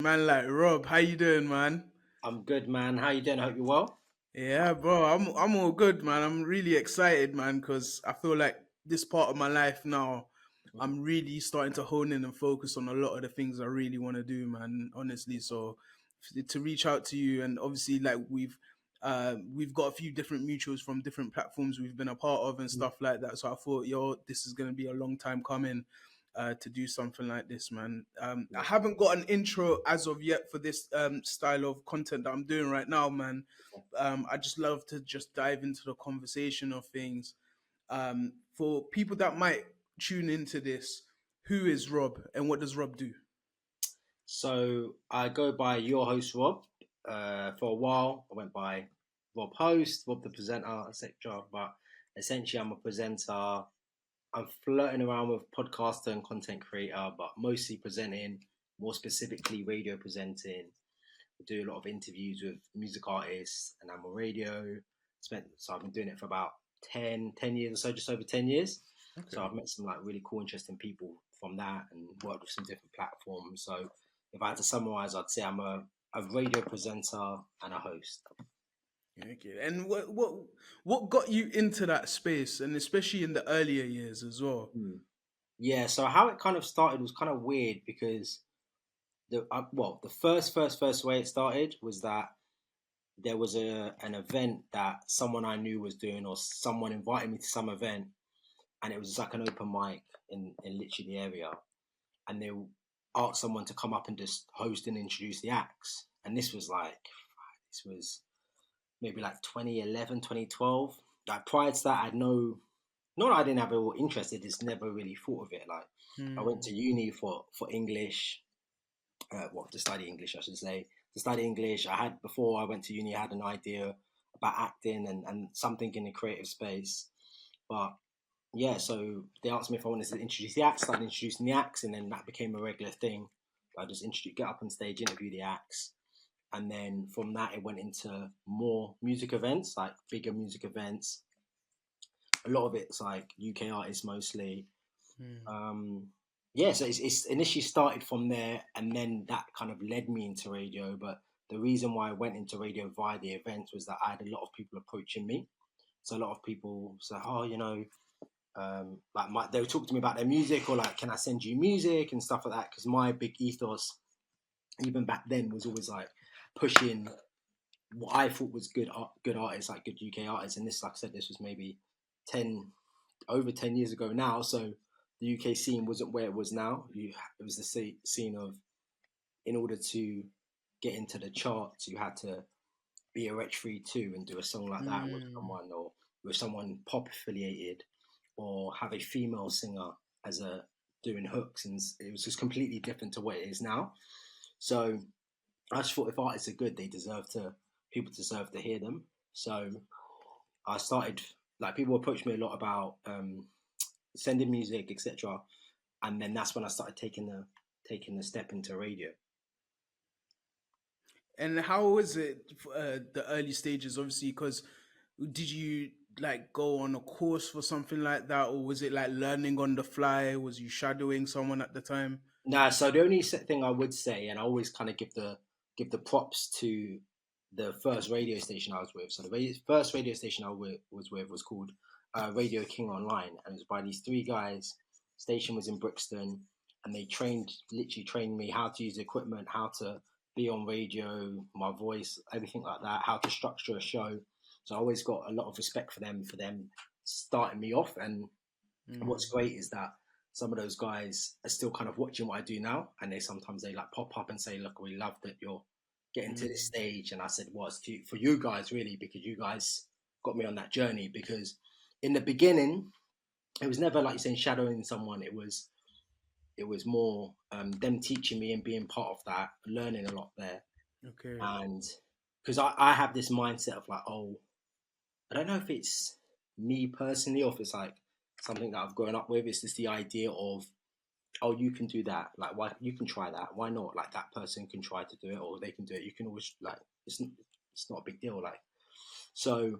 Man like Rob, how you doing, man? I'm good, man. How you doing? I hope you're well. Yeah, bro, I'm all good, man. I'm really excited, man, because I feel like this part of my life now, I'm really starting to hone in and focus on a lot of the things I really want to do, man. Honestly, so to reach out to you, and obviously, like we've got a few different mutuals from different platforms we've been a part of and stuff like that. So I thought, yo, this is gonna be a long time coming. To do something like this, man. I haven't got an intro as of yet for this style of content that I'm doing right now, man. I just love to just dive into the conversation of things. For people that might tune into this, who is Rob and what does Rob do? So I go by your host Rob. For a while, I went by Rob Host, Rob the presenter, etc. But essentially, I'm a presenter. I'm flirting around with podcaster and content creator, but mostly presenting. More specifically, radio presenting. I do a lot of interviews with music artists, and I'm on radio. So I've been doing it for about 10 years or so, just over 10 years. So Okay. I've met some like really cool, interesting people from that and worked with some different platforms. So if I had to summarize, I'd say I'm a radio presenter and a host. Okay. And what got you into that space, and especially in the earlier years as well? Hmm. Yeah, so how it kind of started was kind of weird because the first way it started was that there was an event that someone I knew was doing, or someone invited me to some event, and it was just like an open mic in literally the area, and they asked someone to come up and just host and introduce the acts. And this was maybe like 2011, 2012. Like prior to that, I had not that I didn't have a real interest, I just never really thought of it. Like I went Hmm. to uni for English, to study English, I should say. To study English, I had before I went to uni, I had an idea about acting and something in the creative space. But yeah, so they asked me if I wanted to introduce the acts, started introducing the acts, and then that became a regular thing. I just get up on stage, interview the acts, and then from that it went into more music events, like bigger music events. A lot of it's like UK artists mostly. Hmm. Um, yeah, so it's initially started from there, and then that kind of led me into radio. But the reason why I went into radio via the events was that I had a lot of people approaching me. So a lot of people say, "Oh, they would talk to me about their music, or like, can I send you music and stuff like that?" Because my big ethos, even back then, was always like pushing what I thought was good artists, like good UK artists. And this, like I said, this was maybe 10 over 10 years ago now. So the UK scene wasn't where it was now. It was the scene of, in order to get into the charts, you had to be a Rech 3 2 and do a song like that with Hmm. someone, or with someone pop affiliated, or have a female singer as a doing hooks, and it was just completely different to what it is now. So I just thought if artists are good, they deserve to people deserve to hear them. So I started, like, people approached me a lot about sending music, etc. And then that's when I started taking the step into radio. And how was it the early stages? Obviously, because did you like go on a course for something like that, or was it like learning on the fly? Was you shadowing someone at the time? Nah, so the only thing I would say, and I always kind of give the props to the first radio station I was with. So the first radio station was with was called Radio King Online, and it was by these three guys. Station was in Brixton, and they literally trained me how to use the equipment, how to be on radio, my voice, everything like that, how to structure a show. So I always got a lot of respect for them starting me off. And what's Mm. great is that some of those guys are still kind of watching what I do now, and they like pop up and say, "Look, we love that you're getting to this Mm. stage." And I said, "Well, it's for you guys, really, because you guys got me on that journey." Because in the beginning, it was never like you're saying shadowing someone. It was more them teaching me and being part of that, learning a lot there. Okay. And because I have this mindset of like, oh, I don't know if it's me personally or if it's like something that I've grown up with. It's just the idea of, oh, you can do that. Like, why you can try that? Why not? Like, that person can try to do it, or they can do it. You can always like, it's not a big deal. Like, so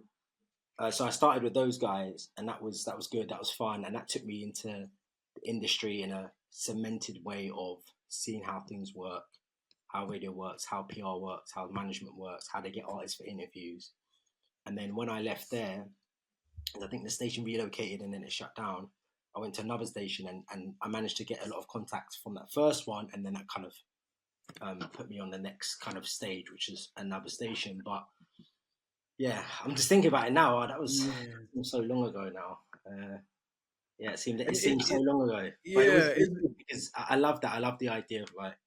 so I started with those guys, and that was good. That was fun, and that took me into the industry in a cemented way of seeing how things work, how radio works, how PR works, how management works, how they get artists for interviews. And then when I left there, and I think the station relocated and then it shut down, I went to another station, and I managed to get a lot of contacts from that first one, and then that kind of put me on the next kind of stage, which is another station. But yeah, I'm just thinking about it now. That was Yeah. so long ago now. Yeah, it And seemed so long ago, but yeah, it was good because I love that. I love the idea of like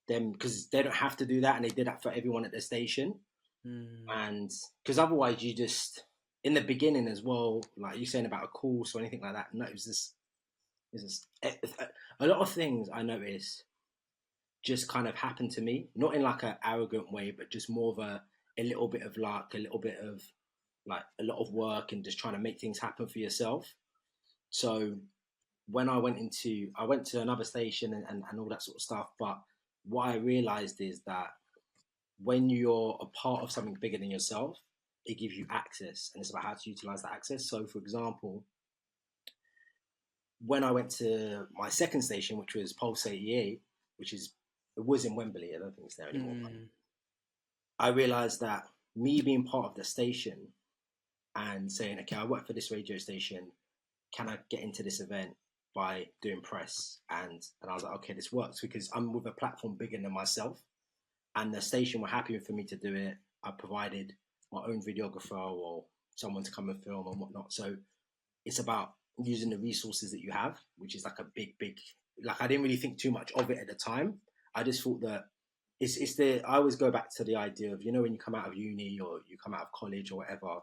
them, because they don't have to do that, and they did that for everyone at the station. And because otherwise, you just in the beginning as well, like you saying about a course or anything like that. No, it was just a lot of things I noticed just kind of happened to me, not in like an arrogant way, but just more of a little bit of luck, a little bit of like a lot of work and just trying to make things happen for yourself. So when I went to another station and all that sort of stuff. But what I realized is that when you're a part of something bigger than yourself, it gives you access, and it's about how to utilize that access. So for example, when I went to my second station, which was Pulse 88, which is it was in Wembley, I don't think it's there anymore. I realized that me being part of the station and saying, okay, I work for this radio station, can I get into this event by doing press? And I was like, okay, this works because I'm with a platform bigger than myself, and the station were happy for me to do it. I provided my own videographer or someone to come and film and whatnot. So it's about using the resources that you have, which is like a big, like I didn't really think too much of it at the time. I just thought that I always go back to the idea of, when you come out of uni or you come out of college or whatever,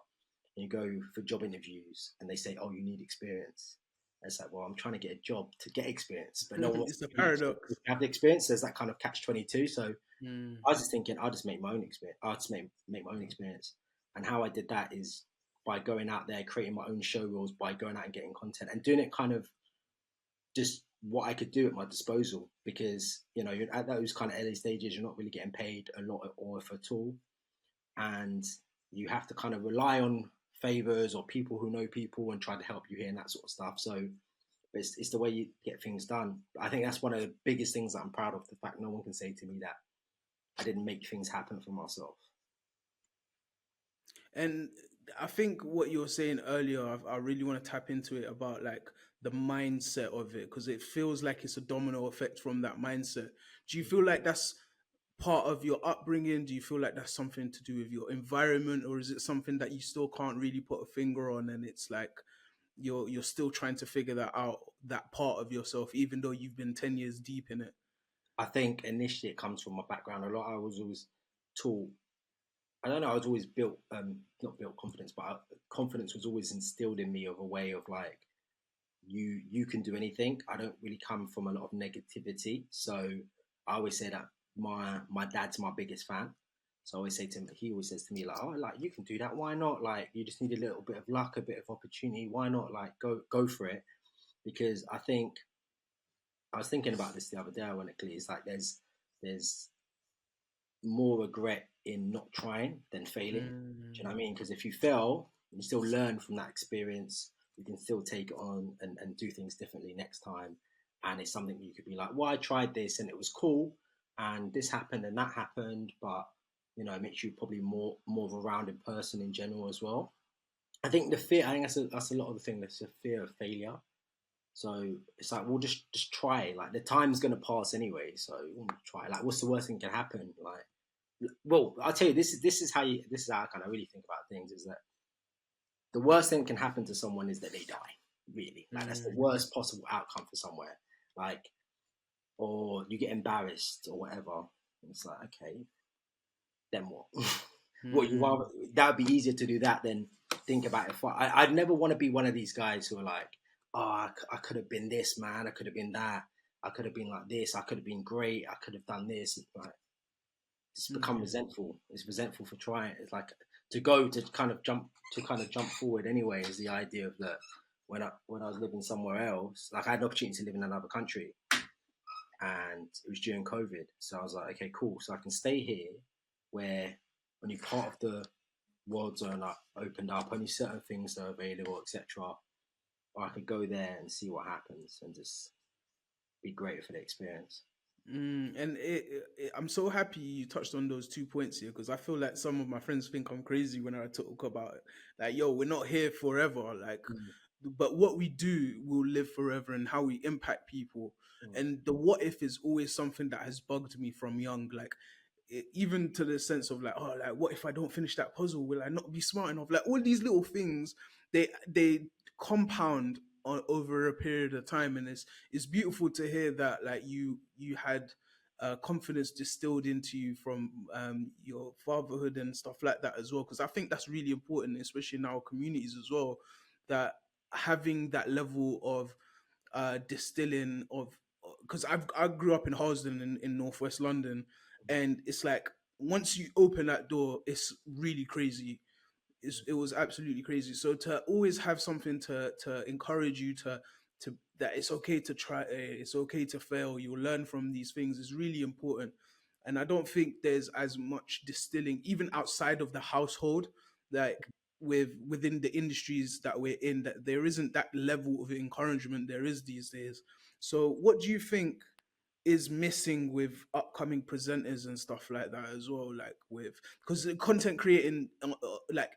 and you go for job interviews and they say, oh, you need experience. And it's like, well, I'm trying to get a job to get experience, but no one wants it's a to paradox. have the experience. There's that kind of catch-22. So Mm. I was just thinking, I'll just make my own experience. I'll just make my own experience. And how I did that is by going out there, creating my own show reels, by going out and getting content and doing it kind of just what I could do at my disposal. Because, you're at those kind of early stages, you're not really getting paid a lot or if at all. And you have to kind of rely on favors or people who know people and try to help you here and that sort of stuff. So it's the way you get things done. I think that's one of the biggest things that I'm proud of, the fact no one can say to me that I didn't make things happen for myself. And I think what you were saying earlier, I really want to tap into it about like the mindset of it, because it feels like it's a domino effect from that mindset. Do you feel like that's part of your upbringing? Do you feel like that's something to do with your environment, or is it something that you still can't really put a finger on, and it's like you're still trying to figure that out, that part of yourself, even though you've been 10 years deep in it? I think initially it comes from my background a lot. I was always taught. I don't know. I was always built, not built confidence, but confidence was always instilled in me of a way of like, you can do anything. I don't really come from a lot of negativity, so I always say that my dad's my biggest fan. So I always say to him, he always says to me like, oh, like you can do that. Why not? Like you just need a little bit of luck, a bit of opportunity. Why not? Like go for it. Because I think I was thinking about this the other day. Ironically, it's like there's more regret in not trying than failing. Do you know what I mean? Because if you fail, you still learn from that experience. You can still take it on and do things differently next time. And it's something you could be like, well, I tried this and it was cool, and this happened and that happened, but it makes you probably more of a rounded person in general as well. I think the fear. I think that's a lot of the thing. That's a fear of failure. So it's like, we'll just try. Like the time's gonna pass anyway, so we'll try. Like, what's the worst thing can happen? Like, well, I'll tell you, this is how I kind of really think about things. Is that the worst thing that can happen to someone is that they die. Really, like that's the worst possible outcome for somewhere. Like, or you get embarrassed or whatever. And it's like, okay, then what? What you rather? That would be easier to do that than think about it. I'd never want to be one of these guys who are like, oh, I could have been this, man. I could have been that. I could have been like this. I could have been great. I could have done this. Like, it's become resentful. It's resentful for trying. It's like to kind of jump forward anyway. Is the idea of that when I was living somewhere else, like I had an opportunity to live in another country, and it was during COVID. So I was like, okay, cool. So I can stay here, where when you're part of the world zone opened up, only certain things are available, etc. Or I could go there and see what happens and just be grateful for the experience. And I'm so happy you touched on those 2 points here because I feel like some of my friends think I'm crazy when I talk about it. Like, yo, we're not here forever. Like, Mm, but what we do will live forever and how we impact people. mm, And the what if is always something that has bugged me from young. Like, even to the sense of like, oh, like, what if I don't finish that puzzle? Will I not be smart enough? Like, all these little things, they compound over a period of time, and it's beautiful to hear that like you had confidence distilled into you from your fatherhood and stuff like that as well. Because I think that's really important, especially in our communities as well, that having that level of distilling of because I grew up in Harlesden in northwest London, and it's like once you open that door, it's really crazy. It was absolutely crazy. So to always have something to encourage you to that it's okay to try, it's okay to fail. You'll learn from these things is really important. And I don't think there's as much distilling even outside of the household, like within the industries that we're in, that there isn't that level of encouragement there is these days. So what do you think is missing with upcoming presenters and stuff like that as well, like with because the content creating like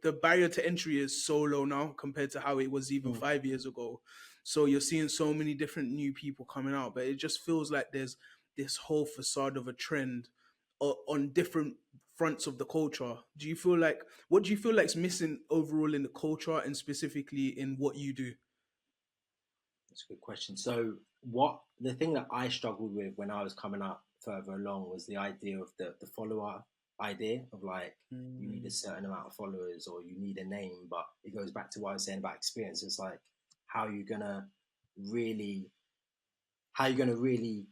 the barrier to entry is so low now compared to how it was even mm. 5 years ago. So you're seeing so many different new people coming out, but it just feels like there's this whole facade of a trend on different fronts of the culture. Do you feel like what do you feel like is missing overall in the culture and specifically in what you do? That's a good question. So, what the thing that I struggled with when I was coming up further along was the idea of the follower idea of like you need a Mm, certain amount of followers or you need a name, but it goes back to what I was saying about experience. It's like how you gonna really how you gonna really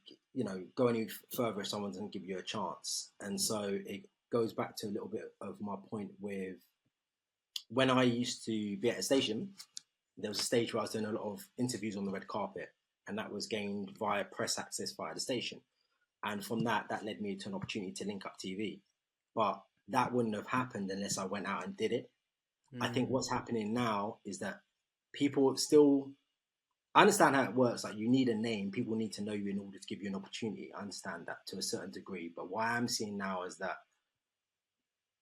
go any further if someone doesn't give you a chance. And so it goes back to a little bit of my point with when I used to be at a station. There was a stage where I was doing a lot of interviews on the red carpet, and that was gained via press access via the station. And from that, that led me to an opportunity to link up TV. But that wouldn't have happened unless I went out and did it. I think mm, what's happening now is that people still, I understand how it works. Like you need a name, people need to know you in order to give you an opportunity. I understand that to a certain degree. But what I'm seeing now is that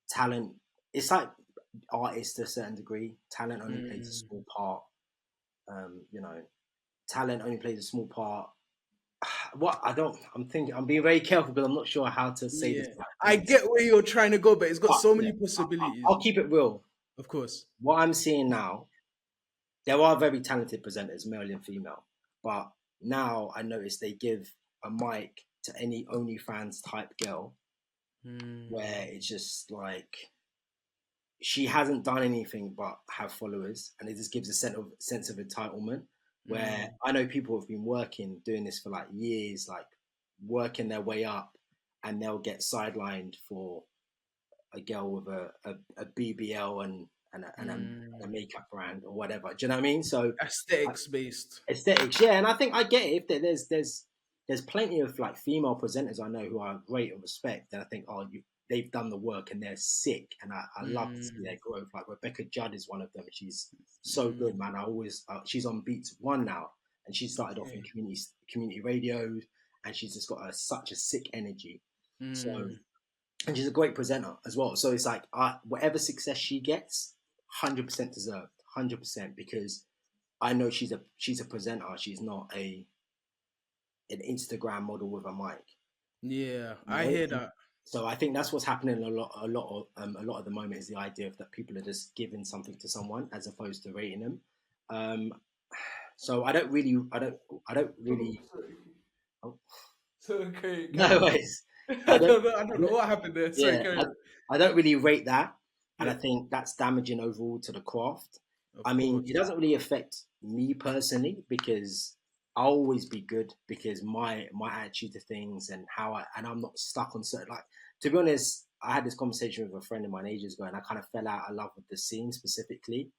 talent, it's like artists to a certain degree. Talent only plays a mm. small part. Um, you know, talent only plays a small part. What I don't, I'm thinking, I'm being very careful because I'm not sure how to say this Yeah, without I offending someone. get where you're trying to go, but it's got But so yeah, many possibilities. I'll keep it real. Of course. What I'm seeing now, there are very talented presenters, male and female, but now I notice they give a mic to any OnlyFans type girl where Mm, it's just like she hasn't done anything but have followers, and it just gives a sense of entitlement. Where mm, I know people have been working doing this for like years, like working their way up, and they'll get sidelined for a girl with a BBL and a mm. makeup brand or whatever. Do you know what I mean? So Aesthetics based. aesthetics, yeah, and I think I get it. If there's plenty of like female presenters I know who are great and respect, and I think they've done the work and they're sick, and I love to see Mm, their growth. Like Rebecca Judd is one of them. She's so good, mm, man. I always she's on Beats One now, and she started off in okay. community radio, and she's just got such a sick energy. So Mm, and she's a great presenter as well. So it's like whatever success she gets, 100% deserved, 100% because I know she's a presenter. She's not an Instagram model with a mic. yeah, You I know? hear And that. so I think that's what's happening a lot of the moment is the idea of that people are just giving something to someone as opposed to rating them. Um, so I don't really. Sorry. Oh, So okay, no carry on. ways. I don't. I I don't know don't what happened there. Sorry, yeah, carry on. I don't really rate that, and I Yeah, think that's damaging overall to the craft. I of mean, it course. doesn't really affect me personally because I'll always be good because my attitude to things and I'm not stuck on certain like to be honest. I had this conversation with a friend of mine ages ago, and I kind of fell out of love with the scene specifically,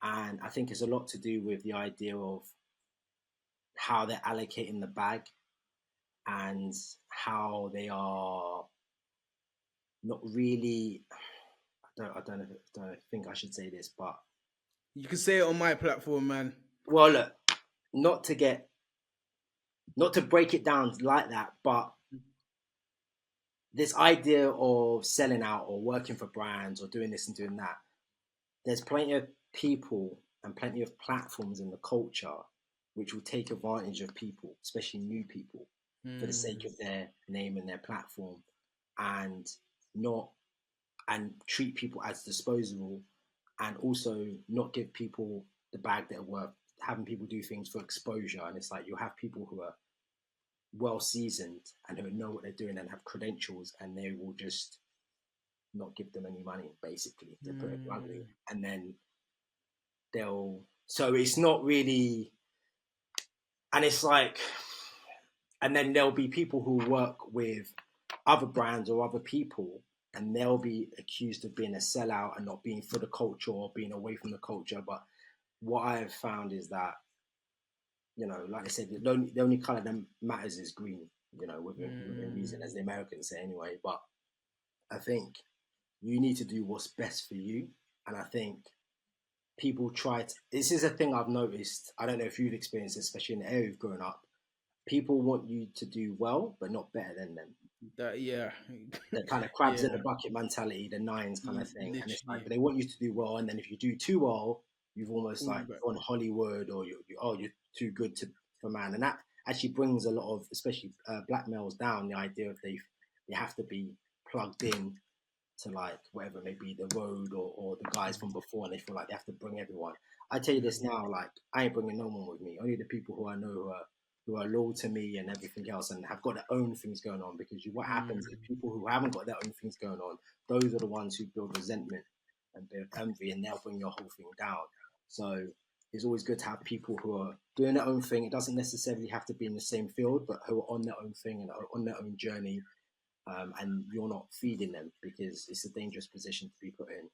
and I think it's a lot to do with the idea of how they're allocating the bag and how they are not really I don't think I should say this, but You can say it on my platform, man. well, look, not to get not to break it down like that, but this idea of selling out or working for brands or doing this and doing that, there's plenty of people and plenty of platforms in the culture which will take advantage of people, especially new people, for the sake Mm. of their name and their platform, and not and treat people as disposable, and also not give people the bag that are worth, having people do things for exposure. And it's like you have people who are well seasoned and who know what they're doing and have credentials, and they will just not give them any money, basically, to put it bluntly. Mm. And then they'll, so it's not really, and it's like, and then there'll be people who work with other brands or other people, and they'll be accused of being a sellout and not being for the culture or being away from the culture. But what I have found is that, like I said, the only color that matters is green, within reason, as Mm. the Americans say anyway. But I think you need to do what's best for you. And I think people try to, this is a thing I've noticed. I don't know if you've experienced it, especially in the area you've grown up. People want you to do well, but not better than them. That, yeah. The kind of crabs in the Yeah. bucket mentality, the nines kind of thing. And it's like, Literally. but they want you to do well. And then if you do too well, you've almost Falling like back. gone Hollywood, or you're too good for man. And that actually brings a lot of, especially black males, down. The idea of they have to be plugged in to, like, whatever it may be, the road, or the guys from before, and they feel like they have to bring everyone. I tell you this Mm. now, like, I ain't bringing no one with me. Only the people who I know who are loyal to me and everything else, and have got their own things going on. Because what happens is Mm. people who haven't got their own things going on, those are the ones who build resentment and build envy, and they'll bring your whole thing down. So it's always good to have people who are doing their own thing. It doesn't necessarily have to be in the same field, but who are on their own thing and are on their own journey, and you're not feeding them, because it's a dangerous position to be put in.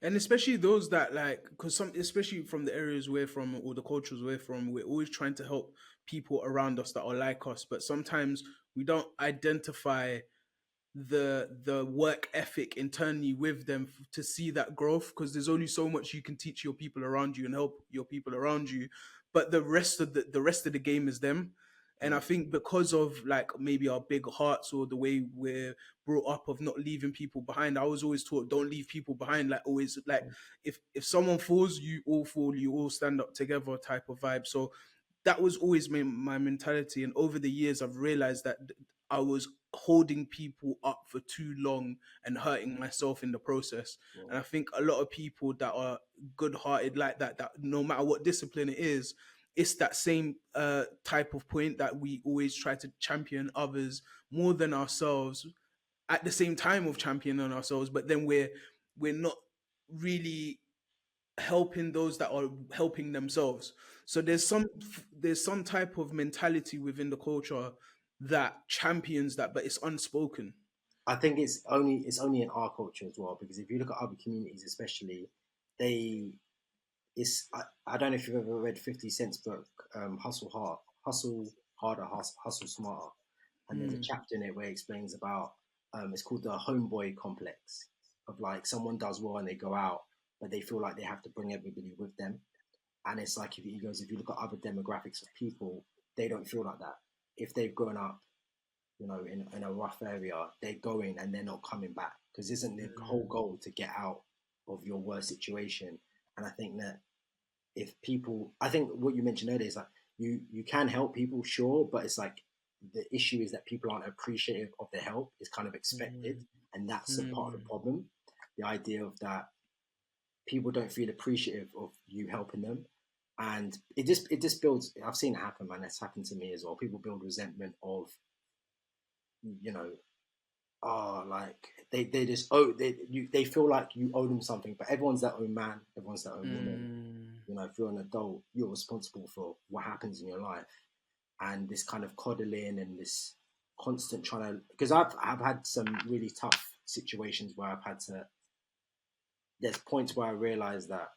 And especially those that, like, because some, especially from the areas we're from or the cultures we're from, we're always trying to help people around us that are like us, but sometimes we don't identify the work ethic internally with them to see that growth, because there's only so much you can teach your people around you and help your people around you, but the rest of the game is them. And I Mm. think because of, like, maybe our big hearts or the way we're brought up of not leaving people behind, I was always taught, don't leave people behind. Like, always, like, if someone falls, you all fall, you all stand up together type of vibe. So that was always my mentality. And over the years, I've realized that I was holding people up for too long and hurting myself in the process. Mm. And I think a lot of people that are good hearted like that no matter what discipline it is, it's that same type of point that we always try to champion others more than ourselves, at the same time of championing ourselves, but then we're not really helping those that are helping themselves. So there's some type of mentality within the culture that champions that, but it's unspoken. I think it's only in our culture as well, because if you look at other communities, especially, they I don't know if you've ever read 50 Cent's book, Hustle Harder, Hustle Smarter, and there's a Mm, chapter in it where it explains about, it's called the homeboy complex, of like someone does well and they go out, but they feel like they have to bring everybody with them. And it's like, if you look at other demographics of people, they don't feel like that. If they've grown up, in a rough area, they're going and they're not coming back, because isn't the whole mm, goal to get out of your worst situation? And I think that, if people, I think what you mentioned earlier is like, you can help people, sure, but it's like, the issue is that people aren't appreciative of the help. It's kind of expected, mm, and that's a part of the mm. problem. The idea of that people don't feel appreciative of you helping them, and it just builds. I've seen it happen, man. That's happened to me as well. People build resentment of, you know like, they just they feel like you owe them something, but everyone's their own man, everyone's their own woman. Mm. If you're an adult, you're responsible for what happens in your life. And this kind of coddling and this constant trying to, because I've had some really tough situations where I've had to, there's points where I realize that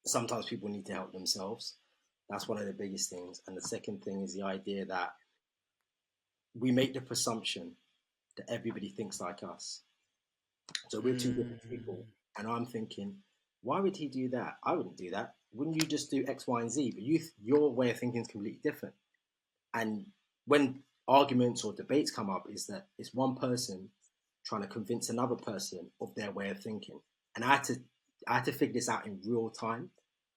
sometimes people need to help themselves. That's one of the biggest things. And the second thing is the idea that we make the presumption that everybody thinks like us. So we're two different people. Mm. And I'm thinking, why would he do that? I wouldn't do that. wouldn't you just do X, Y, and Z? But your way of thinking is completely different. And when arguments or debates come up, is that it's one person trying to convince another person of their way of thinking. And I had to figure this out in real time,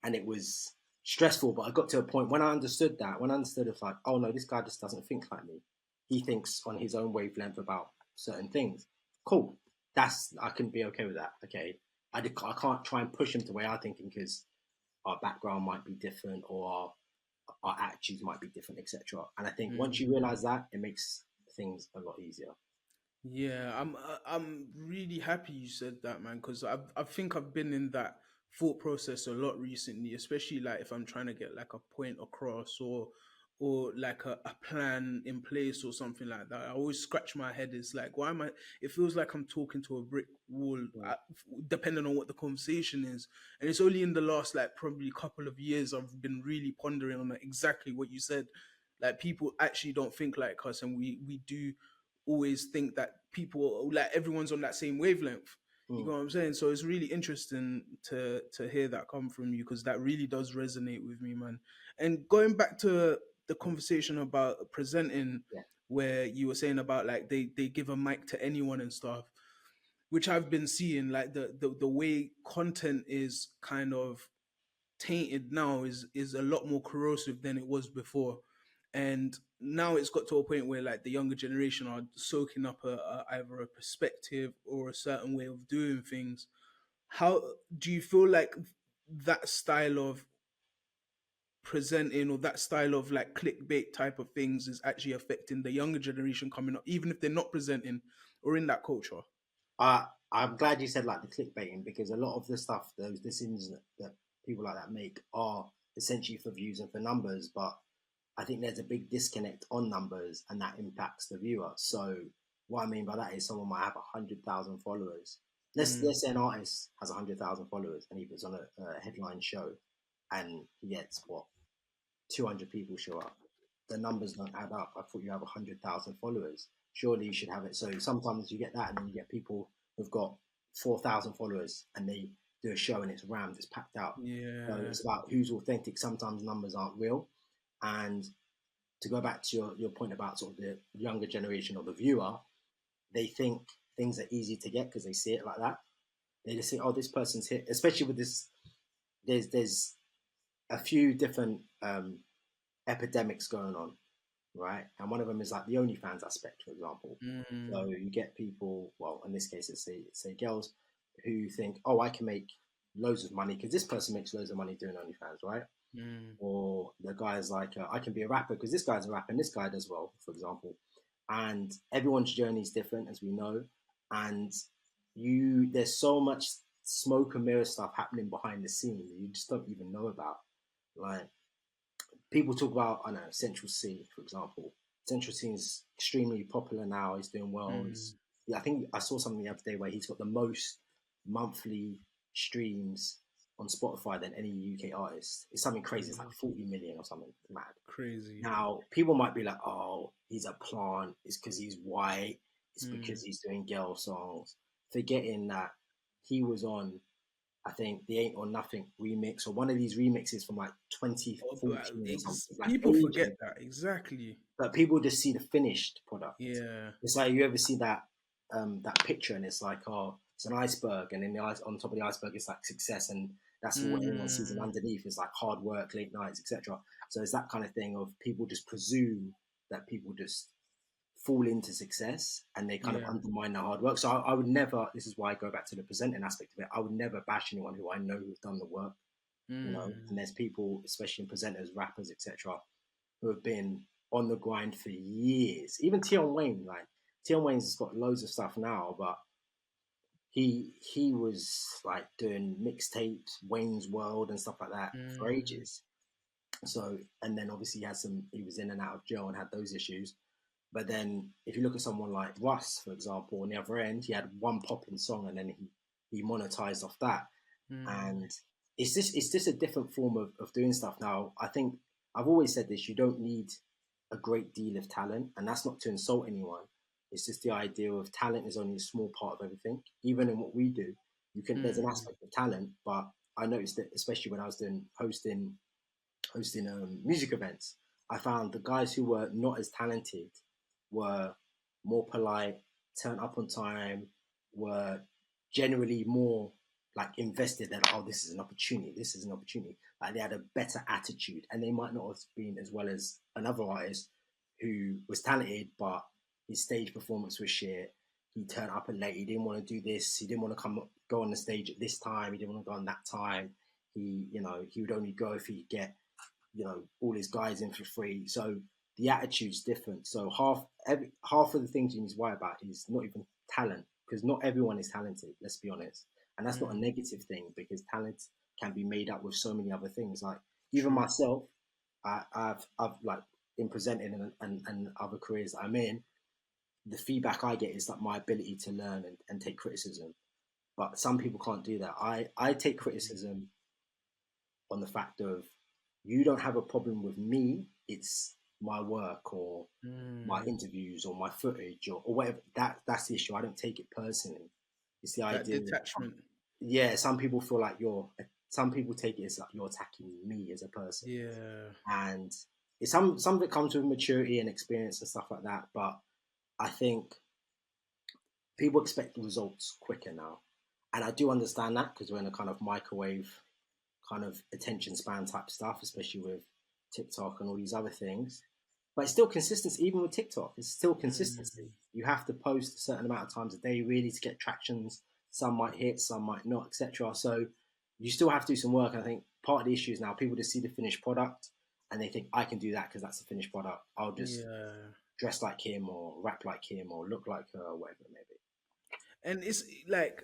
and it was stressful. But I got to a point when I understood that. When I understood it's like, oh no, this guy just doesn't think like me. He thinks on his own wavelength about certain things. Cool. I can be okay with that. Okay. I can't try and push him to the way I'm thinking because our background might be different or our attitudes might be different, etc. And I think once you realize that, it makes things a lot easier. Yeah, I'm really happy you said that, man, because I think I've been in that thought process a lot recently, especially like if I'm trying to get like a point across or like a plan in place or something like that. I always scratch my head. It's like, why am I? It feels like I'm talking to a brick wall, Mm. depending on what the conversation is. And it's only in the last like probably couple of years I've been really pondering on exactly what you said. Like people actually don't think like us, and we do always think that people like everyone's on that same wavelength. You Mm. know what I'm saying? So it's really interesting to hear that come from you because that really does resonate with me, man. And going back to the conversation about presenting, Yeah. where you were saying about like they give a mic to anyone and stuff, which I've been seeing, like the way content is kind of tainted now is a lot more corrosive than it was before. And now it's got to a point where like the younger generation are soaking up either a perspective or a certain way of doing things. How do you feel like that style of presenting or that style of like clickbait type of things is actually affecting the younger generation coming up, even if they're not presenting or in that culture? I'm glad you said like the clickbaiting because a lot of the stuff, those decisions that people like that make are essentially for views and for numbers. But I think there's a big disconnect on numbers, and that impacts the viewer. So what I mean by that is someone might have 100,000 followers. Let's say an artist has 100,000 followers and he puts on a headline show, and he gets what 200 people show up. The numbers don't add up. I thought you have 100,000 followers. Surely you should have it. So sometimes you get that, and then you get people who've got 4,000 followers, and they do a show and it's rammed, it's packed out. So Yeah. it's about who's authentic. Sometimes numbers aren't real. And to go back to your point about sort of the younger generation or the viewer, they think things are easy to get because they see it like that. They just think, oh, this person's hit, especially with this. There's a few different epidemics going on, right? And one of them is like the OnlyFans aspect, for example. So Mm. you get people, well, in this case, it's say girls who think, oh, I can make loads of money because this person makes loads of money doing OnlyFans, right? Mm. Or the guy's like, I can be a rapper because this guy's a rapper and this guy does well, for example. And everyone's journey is different, as we know. And there's so much smoke and mirror stuff happening behind the scenes that you just don't even know about. Like people talk about, I don't know, Central C, for example. Central C is extremely popular now. He's doing well. Mm. Yeah, I think I saw something the other day where he's got the most monthly streams on Spotify than any UK artist. It's something crazy. It's like Mm. 40 million or something mad. Crazy. Now, people might be like, oh, he's a plant. It's because he's white. It's because Mm. he's doing girl songs. Forgetting that he was on, I think, the Ain't or Nothing remix or one of these remixes from like Oh, but 2014 or something, like people ages. forget that exactly. But people just see the finished product. Yeah. It's like you ever see that picture and it's like, oh, it's an iceberg, and in the ice on top of the iceberg it's like success, and that's what everyone sees, and Mm. underneath is like hard work, late nights, etc. So it's that kind of thing of people just presume that people just fall into success and they kind of Yeah. undermine their hard work. So I would never. This is why I go back to the presenting aspect of it. I would never bash anyone who I know who've done the work, you know. Mm. And there's people, especially in presenters, rappers, etc., who have been on the grind for years. Even Tion Wayne, like Tion Wayne's got loads of stuff now, but he was like doing mixtapes, Wayne's World and stuff like that for Mm. ages. So, and then obviously he was in and out of jail and had those issues. But then if you look at someone like Russ, for example, on the other end, he had one popping song and then he monetized off that. Mm. And it's just a different form of doing stuff now. I think I've always said this, you don't need a great deal of talent, and that's not to insult anyone. It's just the idea of talent is only a small part of everything. Even in what we do, there's an Mm. aspect of talent, but I noticed that especially when I was doing hosting music events, I found the guys who were not as talented were more polite, turn up on time, were generally more like invested that, oh, this is an opportunity, this is an opportunity. Like they had a better attitude, and they might not have been as well as another artist who was talented, but his stage performance was shit. He turned up late. He didn't want to do this. He didn't want to go on the stage at this time. He didn't want to go on that time. He would only go if he could get all his guys in for free. So the attitude's different. So half of the things you need to worry about is not even talent, because not everyone is talented. Let's be honest, and that's not a negative thing, because talent can be made up with so many other things. Like even myself, I've like in presenting and other careers that I'm in, the feedback I get is that my ability to learn and take criticism. But some people can't do that. I take criticism on the fact of, you don't have a problem with me, it's my work or my interviews or my footage or whatever. That's the issue. I don't take it personally. It's the That idea that, detachment. yeah, some people feel like some people take it as like you're attacking me as a person. Yeah. And some of it comes with maturity and experience and stuff like that. But I think people expect results quicker now. And I do understand that, because we're in a kind of microwave kind of attention span type stuff, especially with TikTok and all these other things. But it's still consistency, even with TikTok. It's still consistency. You have to post a certain amount of times a day really to get tractions. Some might hit, some might not, etc. So you still have to do some work. And I think part of the issue is now people just see the finished product and they think, I can do that because that's the finished product. I'll just dress like him or rap like him or look like her or whatever it may be. And it's like,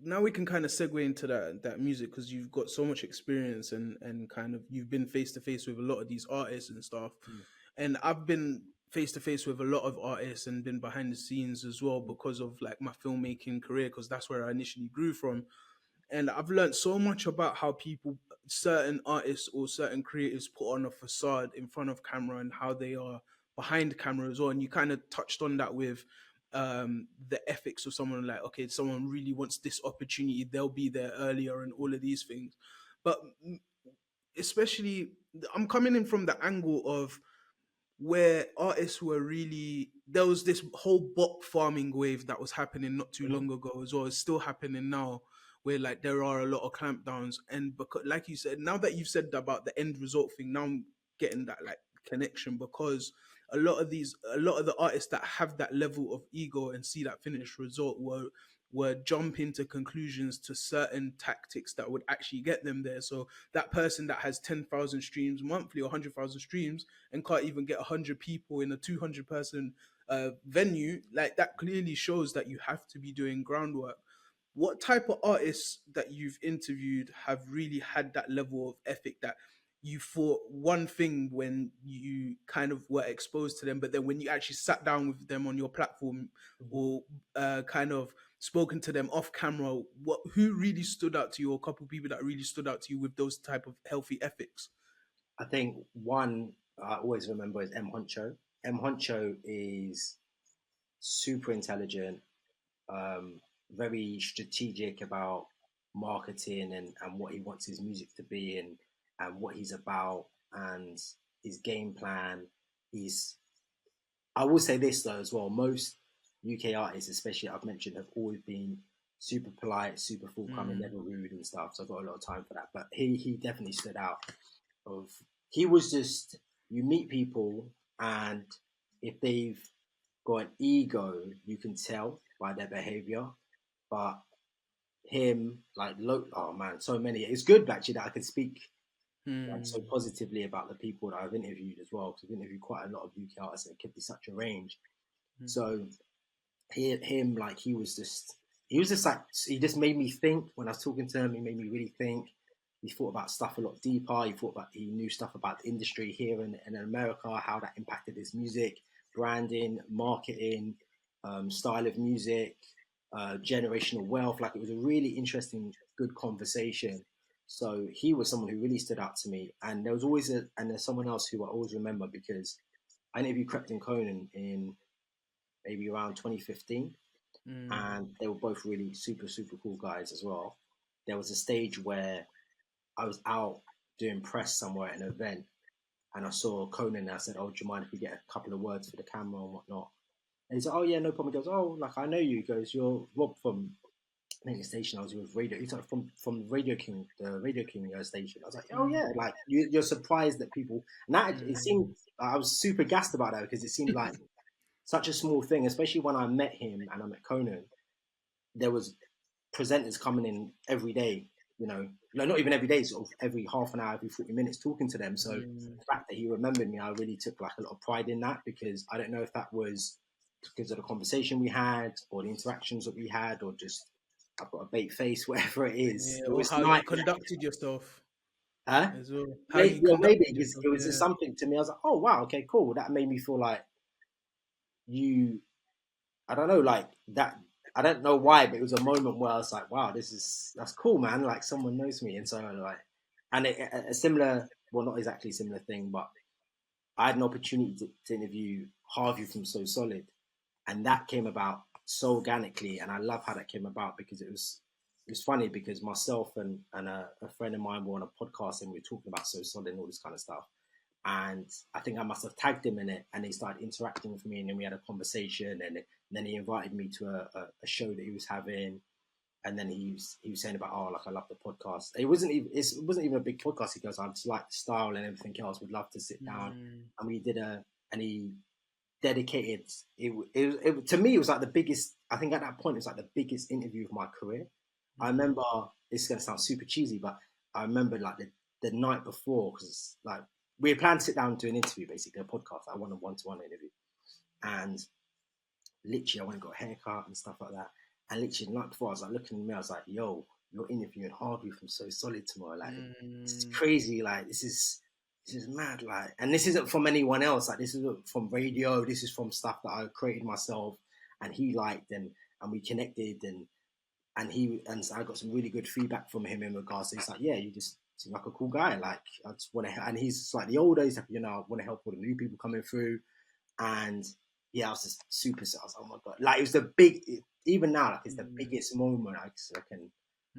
now we can kind of segue into that music, because you've got so much experience and kind of you've been face to face with a lot of these artists and stuff. And I've been face to face with a lot of artists and been behind the scenes as well, because of like my filmmaking career, because that's where I initially grew from. And I've learned so much about how people, certain artists or certain creatives, put on a facade in front of camera and how they are behind camera as well. And you kind of touched on that with the ethics of someone, like, okay, someone really wants this opportunity, they'll be there earlier and all of these things. But especially, I'm coming in from the angle of where artists were really, there was this whole bot farming wave that was happening not too long ago as well. It's still happening now, where like there are a lot of clampdowns. And because, like you said, now that you've said about the end result thing, now I'm getting that like connection, because a lot of the artists that have that level of ego and see that finished result were jumping to conclusions to certain tactics that would actually get them there. So that person that has 10,000 streams monthly or 100,000 streams and can't even get 100 people in a 200 person venue, like that clearly shows that you have to be doing groundwork. What type of artists that you've interviewed have really had that level of ethic, that you thought one thing when you kind of were exposed to them, but then when you actually sat down with them on your platform or kind of spoken to them off camera, who really stood out to you, or a couple of people that really stood out to you with those type of healthy ethics? I think one I always remember is M Huncho. M Huncho is super intelligent, very strategic about marketing and what he wants his music to be and what he's about and his game plan. He's I will say this though as well. Most UK artists, especially I've mentioned, have always been super polite, super forthcoming, never rude and stuff. So I've got a lot of time for that. But he definitely stood out. Of He was just, you meet people and if they've got an ego, you can tell by their behavior. But him, like, oh man, so many. It's good actually that I can speak like so positively about the people that I've interviewed as well, because I've interviewed quite a lot of UK artists and it could be such a range. So him, like, he was just like, he just made me think. When I was talking to him, he made me really think. He thought about stuff a lot deeper. He knew stuff about the industry here in America, how that impacted his music, branding, marketing, style of music, generational wealth. Like, it was a really interesting, good conversation. So he was someone who really stood out to me. And there's someone else who I always remember, because I interviewed Krypton Conan in maybe around 2015, and they were both really super, super cool guys as well. There was a stage where I was out doing press somewhere at an event, and I saw Conan, and I said, "Oh, do you mind if we get a couple of words for the camera and whatnot?" And he's like, "Oh yeah, no problem." He goes, "Oh, like I know you." He goes, "You're Rob from I think the station I was with Radio." He's like, "From Radio King, the Radio King station." I was like, "Oh yeah," like you're surprised that people, and that it seemed I was super gassed about that because it seemed like such a small thing, especially when I met him and I met Conan. There was presenters coming in every day, you know, no, not even every day, sort of every half an hour, every 40 minutes talking to them. So the fact that he remembered me, I really took like a lot of pride in that, because I don't know if that was because of the conversation we had or the interactions that we had, or just I've got a bait face, whatever it is. Yeah, It or was how you nice. conducted yourself Huh? as well. How Maybe, you well, maybe conducted because yourself. it was just Yeah. something to me. I was like, oh wow, okay, cool. That made me feel like you I don't know, like that. I don't know why, but it was a moment where I was like, "Wow, that's cool, man! Like someone knows me." And so, like, and a similar, well, not exactly a similar thing, but I had an opportunity to interview Harvey from So Solid, and that came about so organically, and I love how that came about because it was funny because myself and a friend of mine were on a podcast and we were talking about So Solid and all this kind of stuff, and I think I must have tagged him in it, and he started interacting with me, and then we had a conversation, and then he invited me to a show that he was having, and then he was saying about, oh, like I love the podcast. It wasn't even a big podcast. He goes, I just like the style and everything else. Would love to sit down, and we did and he dedicated it to me. It was like the biggest. I think at that point it was like the biggest interview of my career. I remember, it's gonna sound super cheesy, but I remember like the night before, because like we had planned to sit down and do an interview, basically a podcast. I wanted a one-to-one interview, and literally I went and got a haircut and stuff like that. And literally the night before, I was like looking at me, I was like, "Yo, you're interviewing Harvey from So Solid tomorrow. Like, it's crazy. Like, this is mad. Like, and this isn't from anyone else. Like, this isn't from radio. This is from stuff that I created myself, and he liked, and we connected, and so I got some really good feedback from him in regards to, he's like, yeah, you just seem like a cool guy. Like, I just want to, and he's slightly older. He's like, I want to help all the new people coming through. And yeah, I was just super, I was like, oh my God. Like, it was even now, like, it's the biggest moment I reckon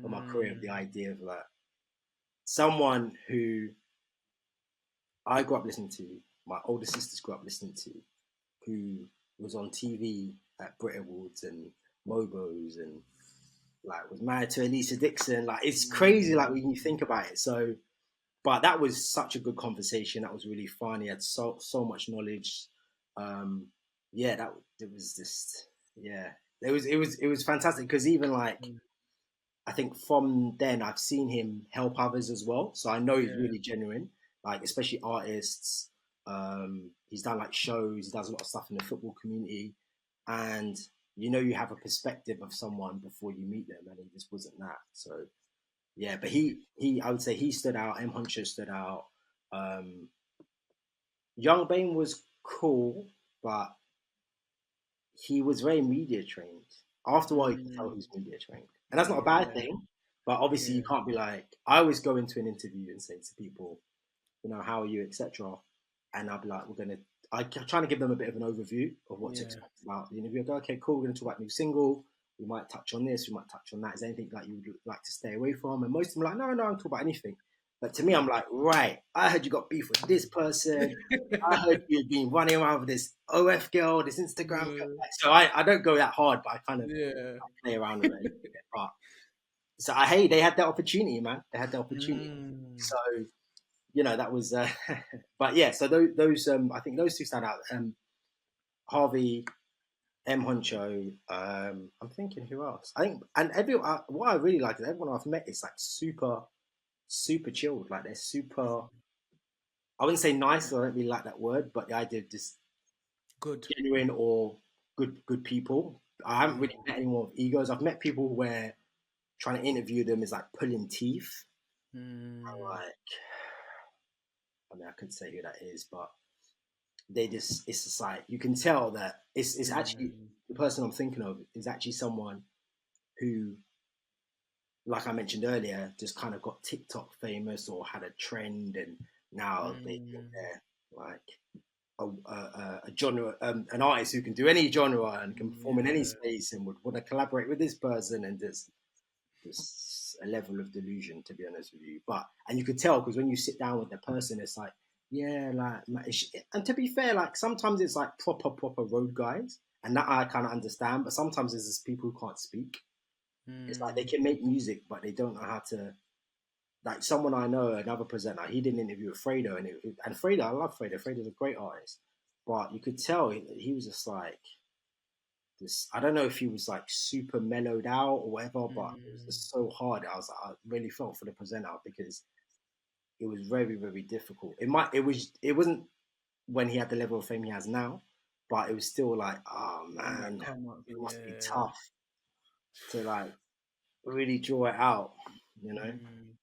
of my career, of the idea of like someone who I grew up listening to, my older sisters grew up listening to, who was on TV at Brit Awards and Mobos, and like was married to Elisa Dixon. Like, it's crazy, like when you think about it. So, but that was such a good conversation. That was really fun. He had so much knowledge. Yeah, that it was just, yeah. It was fantastic, because even like I think from then I've seen him help others as well. So I know he's really genuine, like especially artists. He's done like shows. He does a lot of stuff in the football community, and you have a perspective of someone before you meet them, and he just wasn't that. So yeah, but he I would say he stood out. Huncho stood out. Um, Young Bane was cool, but he was very media trained. After a while, you can tell who's media trained, and that's not a bad thing. But obviously, you can't be like, I always go into an interview and say to people, how are you, etc. And I'll be like, I'm trying to give them a bit of an overview of what to expect about the interview. I go, okay, cool, we're going to talk about new single. We might touch on this, we might touch on that. Is there anything like you would like to stay away from? And most of them are like, no, I'll talk about anything. But to me, I'm like, right, I heard you got beef with this person. I heard you've been running around with this OF girl, this Instagram girl. So I don't go that hard, but I kind of play around with it a little bit. But so they had that opportunity, man. They had the opportunity. So that was. But yeah, so those I think those two stand out. Harvey, Huncho. I'm thinking who else? I think, and what I really like is everyone I've met is like super, super chilled. Like, they're super. I wouldn't say nice. I don't really like that word, but the idea of just good, genuine or good people. I haven't really met anyone with egos. I've met people where trying to interview them is like pulling teeth. I'm like, I mean, I couldn't say who that is, but it's just like, you can tell that it's actually, the person I'm thinking of is actually someone who, like I mentioned earlier, just kind of got TikTok famous or had a trend, and now they think they're like a genre, an artist who can do any genre and can perform in any space and would want to collaborate with this person, and just just a level of delusion, to be honest with you. And you could tell because when you sit down with the person, it's like, yeah, like and to be fair, like sometimes it's like proper road guys, and that I kind of understand. But sometimes there's just people who can't speak. It's like they Mm, can make music, but they don't know how to. Like someone I know, another presenter, he did an interview with Fredo, and Fredo, I love Fredo. Fredo's a great artist, but you could tell he was just like this. I don't know if he was like super mellowed out or whatever, but it was mm, just so hard. I really felt for the presenter because it was very difficult. It wasn't when he had the level of fame he has now, but it was still like, oh on that man, come up, it must be yeah. tough to like really draw it out, you know? Mm.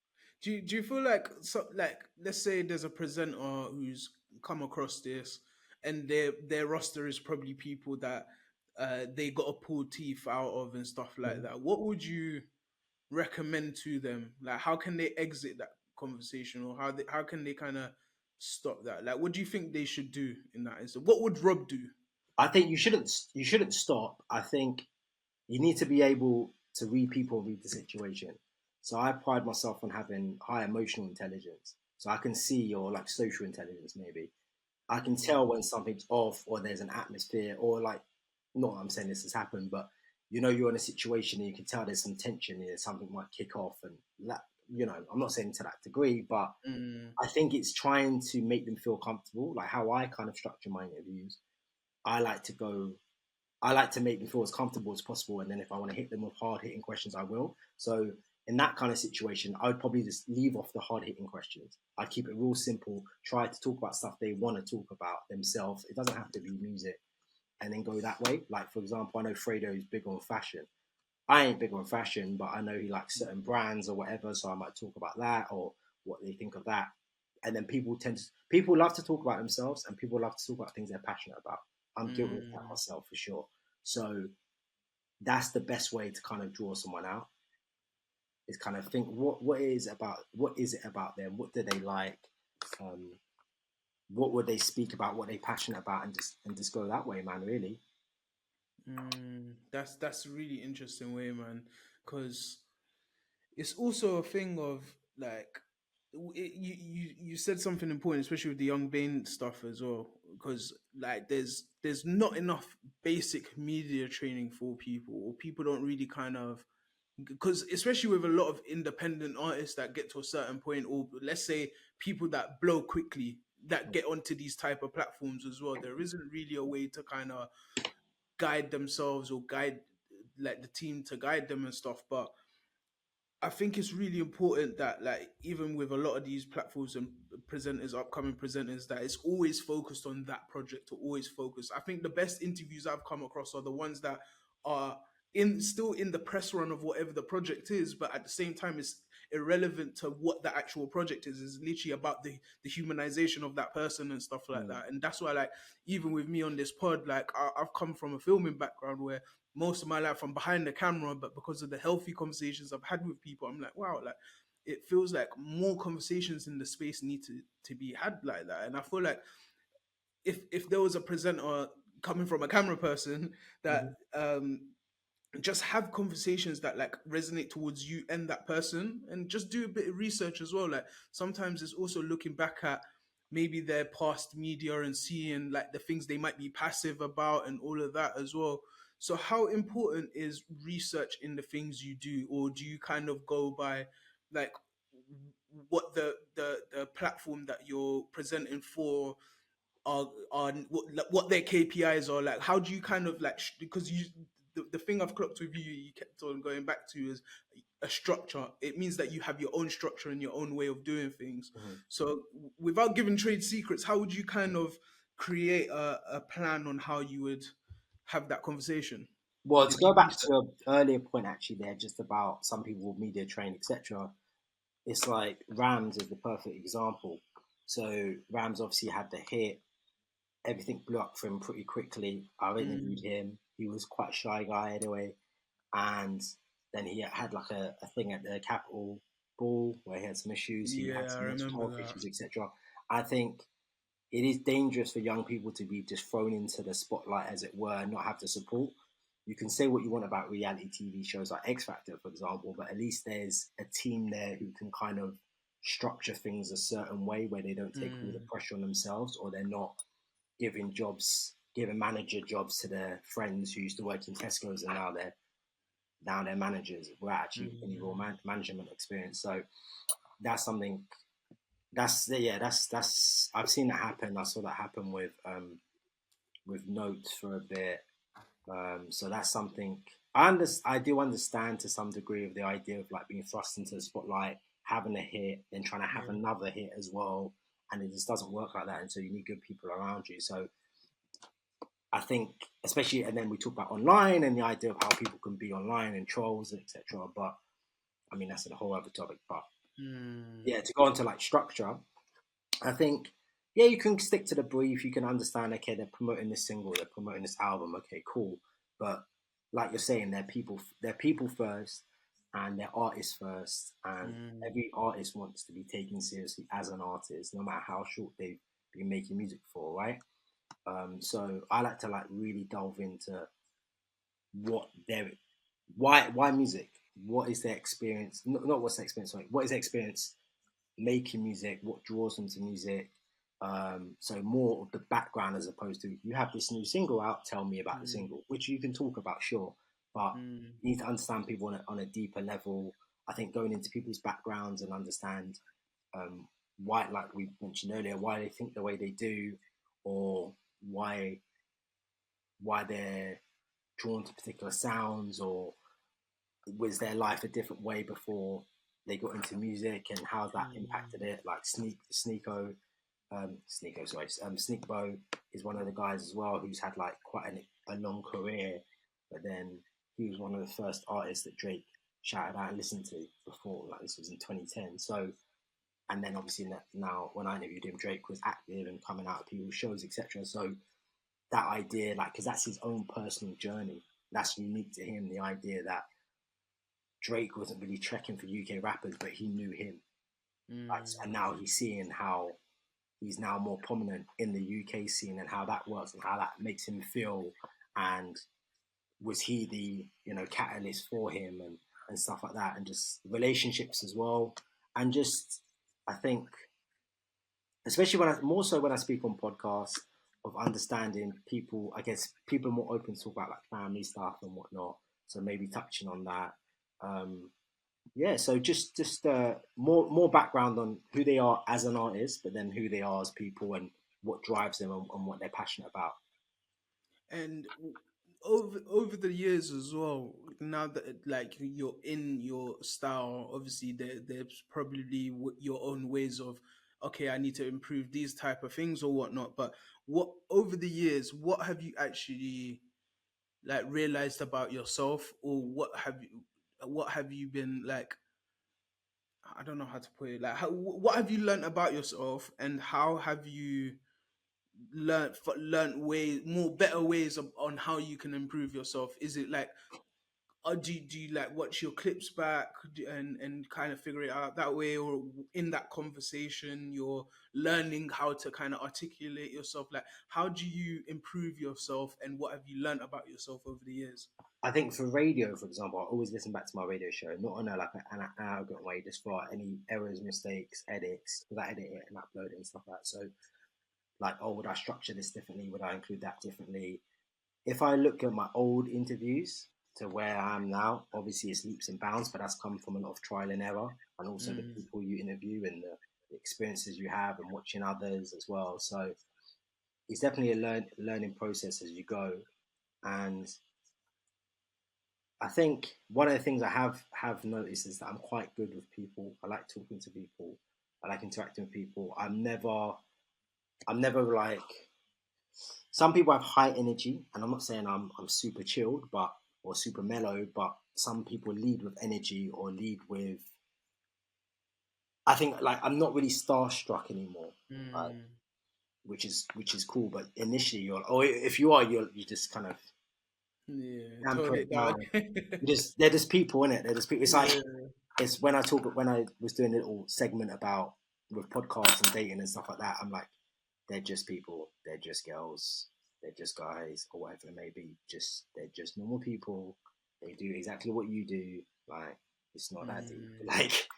Do you feel like, so like, let's say there's a presenter who's come across this, and their roster is probably people that they got to pull teeth out of and stuff like Mhm. that. What would you recommend to them? Like, how can they exit that conversation, or how can they kind of stop that? Like, what do you think they should do in that instance? What would Rob do? I think you shouldn't stop. I think you need to be able to read people, read the situation. So I pride myself on having high emotional intelligence. So I can see your like social intelligence maybe. I can tell Mm, when something's off or there's an atmosphere or like not that I'm saying this has happened, but you're in a situation and you can tell there's some tension here, something might kick off and that I'm not saying to that degree, but mm, I think it's trying to make them feel comfortable, like how I kind of structure my interviews. I like to go I like to make them feel as comfortable as possible. And then if I want to hit them with hard hitting questions, I will. So in that kind of situation, I would probably just leave off the hard hitting questions. I'd keep it real simple, try to talk about stuff they want to talk about themselves. It doesn't have to be music and then go that way. Like, for example, I know Fredo is big on fashion. I ain't big on fashion, but I know he likes certain brands or whatever. So I might talk about that or what they think of that. And then people love to talk about themselves and people love to talk about things they're passionate about. I'm guilty of that mm. myself for sure. So that's the best way to kind of draw someone out is kind of think what is it about them, what do they like, um, what would they speak about, what they passionate about, and just go that way, man. Really. That's a really interesting way, man. Because it's also a thing of like, you said something important, especially with the young Bane stuff as well. Because like there's not enough basic media training for people, or people don't really kind of, because especially with a lot of independent artists that get to a certain point, or let's say people that blow quickly that get onto these type of platforms as well, there isn't really a way to kind of guide themselves or guide like the team to guide them and stuff. But I think it's really important that, like, even with a lot of these platforms and presenters, upcoming presenters, that it's always focused on that project, or always focused. I think the best interviews I've come across are the ones that are still in the press run of whatever the project is, but at the same time it's irrelevant to what the actual project is. It's literally about the humanization of that person and stuff like Mm. that. And that's why, like, even with me on this pod, like, I've come from a filming background where most of my life I'm behind the camera, but because of the healthy conversations I've had with people, I'm like, wow, like, it feels like more conversations in the space need to be had like that. And I feel like if there was a presenter coming from a camera person that Mhm. just have conversations that like resonate towards you and that person, and just do a bit of research as well. Like, sometimes it's also looking back at maybe their past media and seeing like the things they might be passive about and all of that as well. So how important is research in the things you do, or do you kind of go by like what the platform that you're presenting for are what their KPIs are? Like, how do you kind of like because the thing I've clocked with you kept on going back to is a structure. It means that you have your own structure and your own way of doing things. Mhm. So without giving trade secrets, how would you kind of create a plan on how you would have that conversation Well, to if go you back research? to an earlier point, actually, there just about some people media train, etc. It's like Rams is the perfect example. So Rams obviously had the hit. Everything blew up for him pretty quickly. I interviewed Mm, him. He was quite a shy guy anyway, and then he had like a thing at the Capitol Ball where he had some issues. He had yeah, I some mental remember health that. issues, etc. I think it is dangerous for young people to be just thrown into the spotlight, as it were, and not have the support. you can say what you want about reality TV shows like X Factor, for example, but at least there's a team there who can kind of structure things a certain way where they don't take all the Mm, pressure on themselves, or they're not giving manager jobs to their friends who used to work in Tesco's and now they're managers without actually any real mm, management experience. So that's something that's I've seen that happen. I saw that happen with Notes for a bit. So that's something I do understand to some degree of the idea of like being thrust into the spotlight, having a hit, then trying to have yeah. another hit as well, and it just doesn't work like that. And so you need good people around you. So I think, especially, and then we talk about online and the idea of how people can be online and trolls, etc. But I mean, that's a whole other topic. But Mm, yeah, to go into like structure, I think, yeah, you can stick to the brief. You can understand, okay, they're promoting this single, they're promoting this album. Okay, cool. But like you're saying, they're people first, and they're artists first. And mm, every artist wants to be taken seriously as an artist, no matter how short they've been making music for, right? So I like to like really delve into what their why music. What is their experience? Not what's their experience. Sorry, what is their experience making music, what draws them to music. So more of the background as opposed to you have this new single out, tell me about the mm, single, which you can talk about, sure, but mm, you need to understand people on a deeper level. I think going into people's backgrounds and understand um, why, like we mentioned earlier, why they think the way they do, or why they're drawn to particular sounds, or was their life a different way before they got into music, and how that mm, impacted it. Like Sneakbo is one of the guys as well who's had like quite a long career, but then he was one of the first artists that Drake shouted out and listened to before. Like this was in 2010. So, and then obviously now when I interviewed him, Drake was active and coming out of people's shows, etc. So that idea, like, because that's his own personal journey, that's unique to him. The idea that Drake wasn't really trekking for UK rappers, but he knew him. Like, mm, and now he's seeing how he's now more prominent in the UK scene and how that works and how that makes him feel. And was he the catalyst for him and stuff like that, and just relationships as well, and just I think especially more so when I speak on podcasts of understanding people. I guess people are more open to talk about like family stuff and whatnot. So maybe touching on that. Um, yeah, so just more background on who they are as an artist, but then who they are as people and what drives them and what they're passionate about. and over the years as well, now that like you're in your style, obviously there's probably your own ways of, okay, I need to improve these type of things or whatnot. But what over the years, what have you actually like realized about yourself, or what have you been like, I don't know how to put it, like what have you learned about yourself, and how have you learned way more better ways on how you can improve yourself? Is it like, or do you like watch your clips back and kind of figure it out that way, or in that conversation you're learning how to kind of articulate yourself? Like, how do you improve yourself, and what have you learned about yourself over the years? I think for radio, for example, I always listen back to my radio show, not on an arrogant way, just for any errors, mistakes, edits, because I edit it and upload it and stuff like that. So, like, oh, would I structure this differently? Would I include that differently? If I look at my old interviews to where I am now, obviously it's leaps and bounds, but that's come from a lot of trial and error, and also the Mm, people you interview and the experiences you have and watching others as well. So it's definitely a learning process as you go. And I think one of the things I have noticed is that I'm quite good with people. I like talking to people. I like interacting with people. I'm never like some people have high energy, and I'm not saying I'm super chilled, but or super mellow, but some people lead with energy or lead with. I think like I'm not really starstruck anymore, like, mm, which is cool. But initially, or if you are, you just kind of yeah, amp tone it it down. down. They're just people in it. They're just people. It's like Yeah. it's when I was doing a little segment about with podcasts and dating and stuff like that. I'm like, they're just people. They're just girls. they're just guys or whatever it may be. They're just normal people. They do exactly what you do. Like, it's not that deep. Like,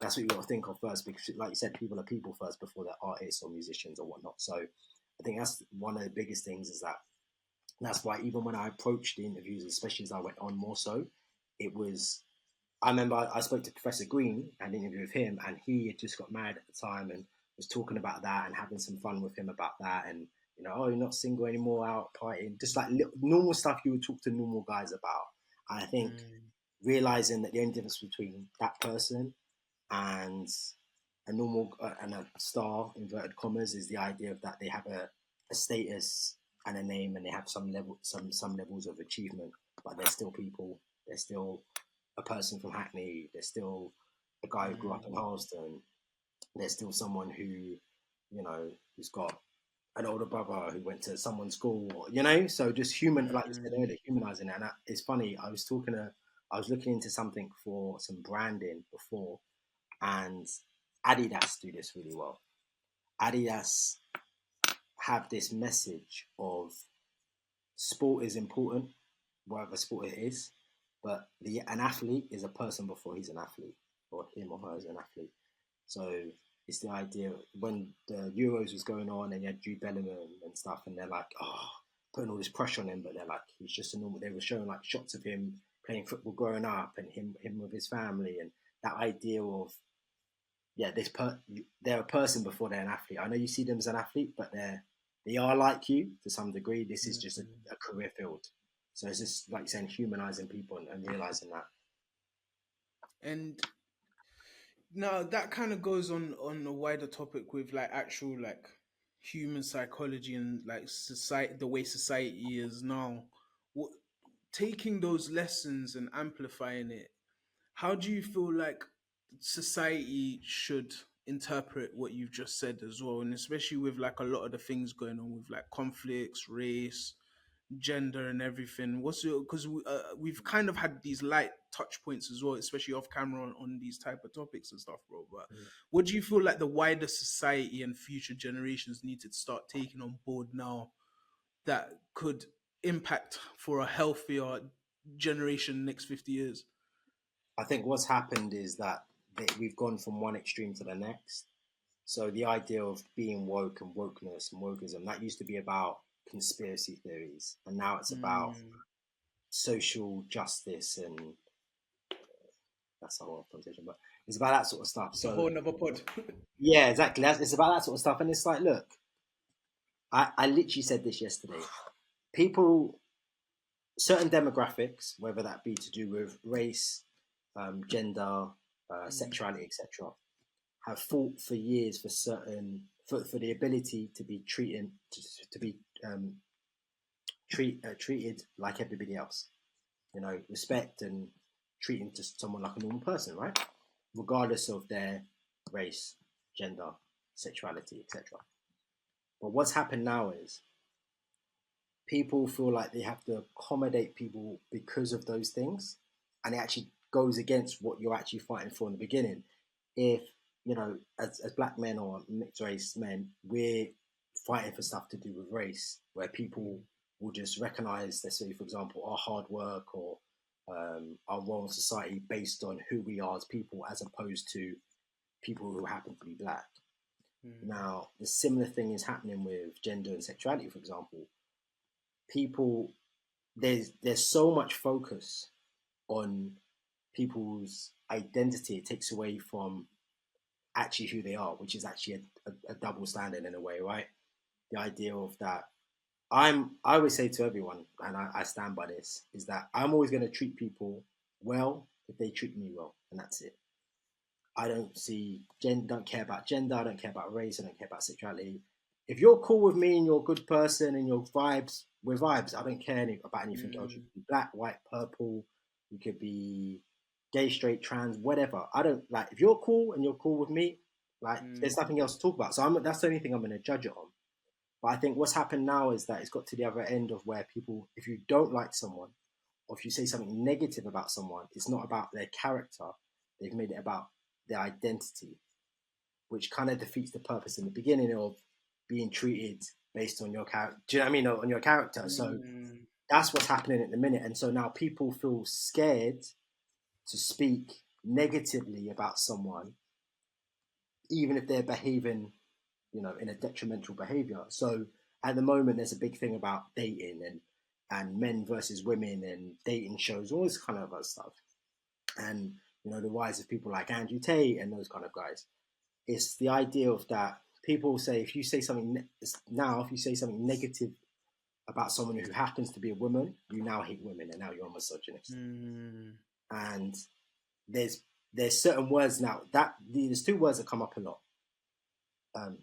that's what you got to think of first, because, like you said, people are people first before they're artists or musicians or whatnot. So I think that's one of the biggest things, is that that's why even when I approached the interviews, especially as I went on more so, it was. I remember I spoke to Professor Green and interviewed with him, and he had just got married at the time and was talking about that and having some fun with him about that. And, you know, oh, you're not single anymore, out partying, just like normal stuff you would talk to normal guys about. And I think realizing that the only difference between that person and a normal and a star, inverted commas, is the idea of that they have a status and a name, and they have some levels of achievement, but they're still people. They're still a person from Hackney. They're still a guy who grew up in Harleston. There's still someone who, you know, who's got an older brother who went to someone's school, or, you know, so just human, like you said earlier, humanizing it. And it's funny, I was looking into something for some branding before, and Adidas do this really well. Adidas have this message of sport is important, whatever sport it is, but an athlete is a person before he's an athlete, or him or her is an athlete. So it's the idea when the Euros was going on and you had Jude Bellingham and stuff, and they're like, oh, putting all this pressure on him, but they're like, he's just a normal. They were showing like shots of him playing football growing up, and him with his family, and that idea of, yeah, they're a person before they're an athlete. I know you see them as an athlete, but they are like you to some degree. This is just a career field. So it's just, like you're saying, humanizing people and realizing that. And now that kind of goes on a wider topic with like actual like human psychology and like society, the way society is now. What, taking those lessons and amplifying it, how do you feel like society should interpret what you've just said as well, and especially with like a lot of the things going on with like conflicts, race, gender, and everything? What's your, because we've kind of had these light touch points as well, especially off camera on these type of topics and stuff, bro. But what do you feel like the wider society and future generations need to start taking on board now that could impact for a healthier generation next 50 years? I think what's happened is that we've gone from one extreme to the next. So the idea of being woke and wokeness and wokeism, that used to be about conspiracy theories, and now it's about social justice, and that's a whole conversation, but it's about that sort of stuff. It's a So whole nother pod. yeah, exactly. It's about that sort of stuff, and it's like, look, I literally said this yesterday. People, certain demographics, whether that be to do with race, gender, sexuality, etc., have fought for years for for the ability to be treated like everybody else. You know, respect and treating just someone like a normal person, right? Regardless of their race, gender, sexuality, etc. But what's happened now is people feel like they have to accommodate people because of those things, and it actually goes against what you're actually fighting for in the beginning. If, you know, as black men or mixed race men, we're fighting for stuff to do with race, where people will just recognize, let's say, for example, our hard work or our role in society based on who we are as people, as opposed to people who happen to be black. Now, the similar thing is happening with gender and sexuality, for example. People, there's so much focus on people's identity, it takes away from actually who they are, which is actually a double standard in a way, right? The idea of that, I always say to everyone, and I stand by this, is that I'm always going to treat people well if they treat me well, and that's it. I don't care about gender, I don't care about race, I don't care about sexuality. If you're cool with me and you're a good person and your vibes, we're vibes. I don't care about anything else. You could be black, white, purple. You could be gay, straight, trans, whatever. I don't like. If you're cool and you're cool with me, like there's nothing else to talk about. So that's the only thing I'm going to judge it on. But I think what's happened now is that it's got to the other end of where people, if you don't like someone, or if you say something negative about someone, it's not about their character. They've made it about their identity, which kind of defeats the purpose in the beginning of being treated based on your character. Do you know what I mean? On your character. So Mm. that's what's happening at the minute. And so now people feel scared to speak negatively about someone, even if they're behaving, in a detrimental behavior. So at the moment, there's a big thing about dating and men versus women and dating shows, all this kind of other stuff. And, the rise of people like Andrew Tate and those kind of guys. It's the idea of that people say, if you say something now, if you say something negative about someone who happens to be a woman, you now hate women and now you're a misogynist. Mm. And there's certain words now that there's two words that come up a lot.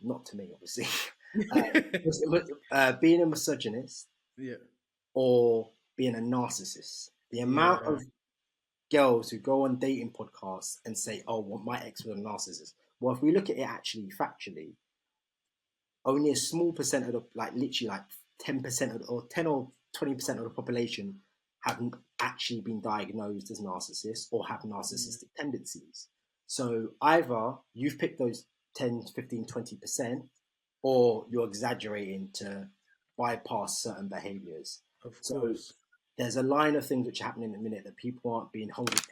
Not to me, obviously. Being a misogynist Yeah. or being a narcissist. The amount Yeah. of girls who go on dating podcasts and say, "Oh, well, my ex was a narcissist." Well, if we look at it actually factually, only a small percent of the, like literally like 10% of or 10 or 20% of the population have actually been diagnosed as narcissists or have narcissistic tendencies. So either you've picked those 10, 15, 20%, or you're exaggerating to bypass certain behaviors. Of So course. there's a line of things which are happening in a minute that people aren't being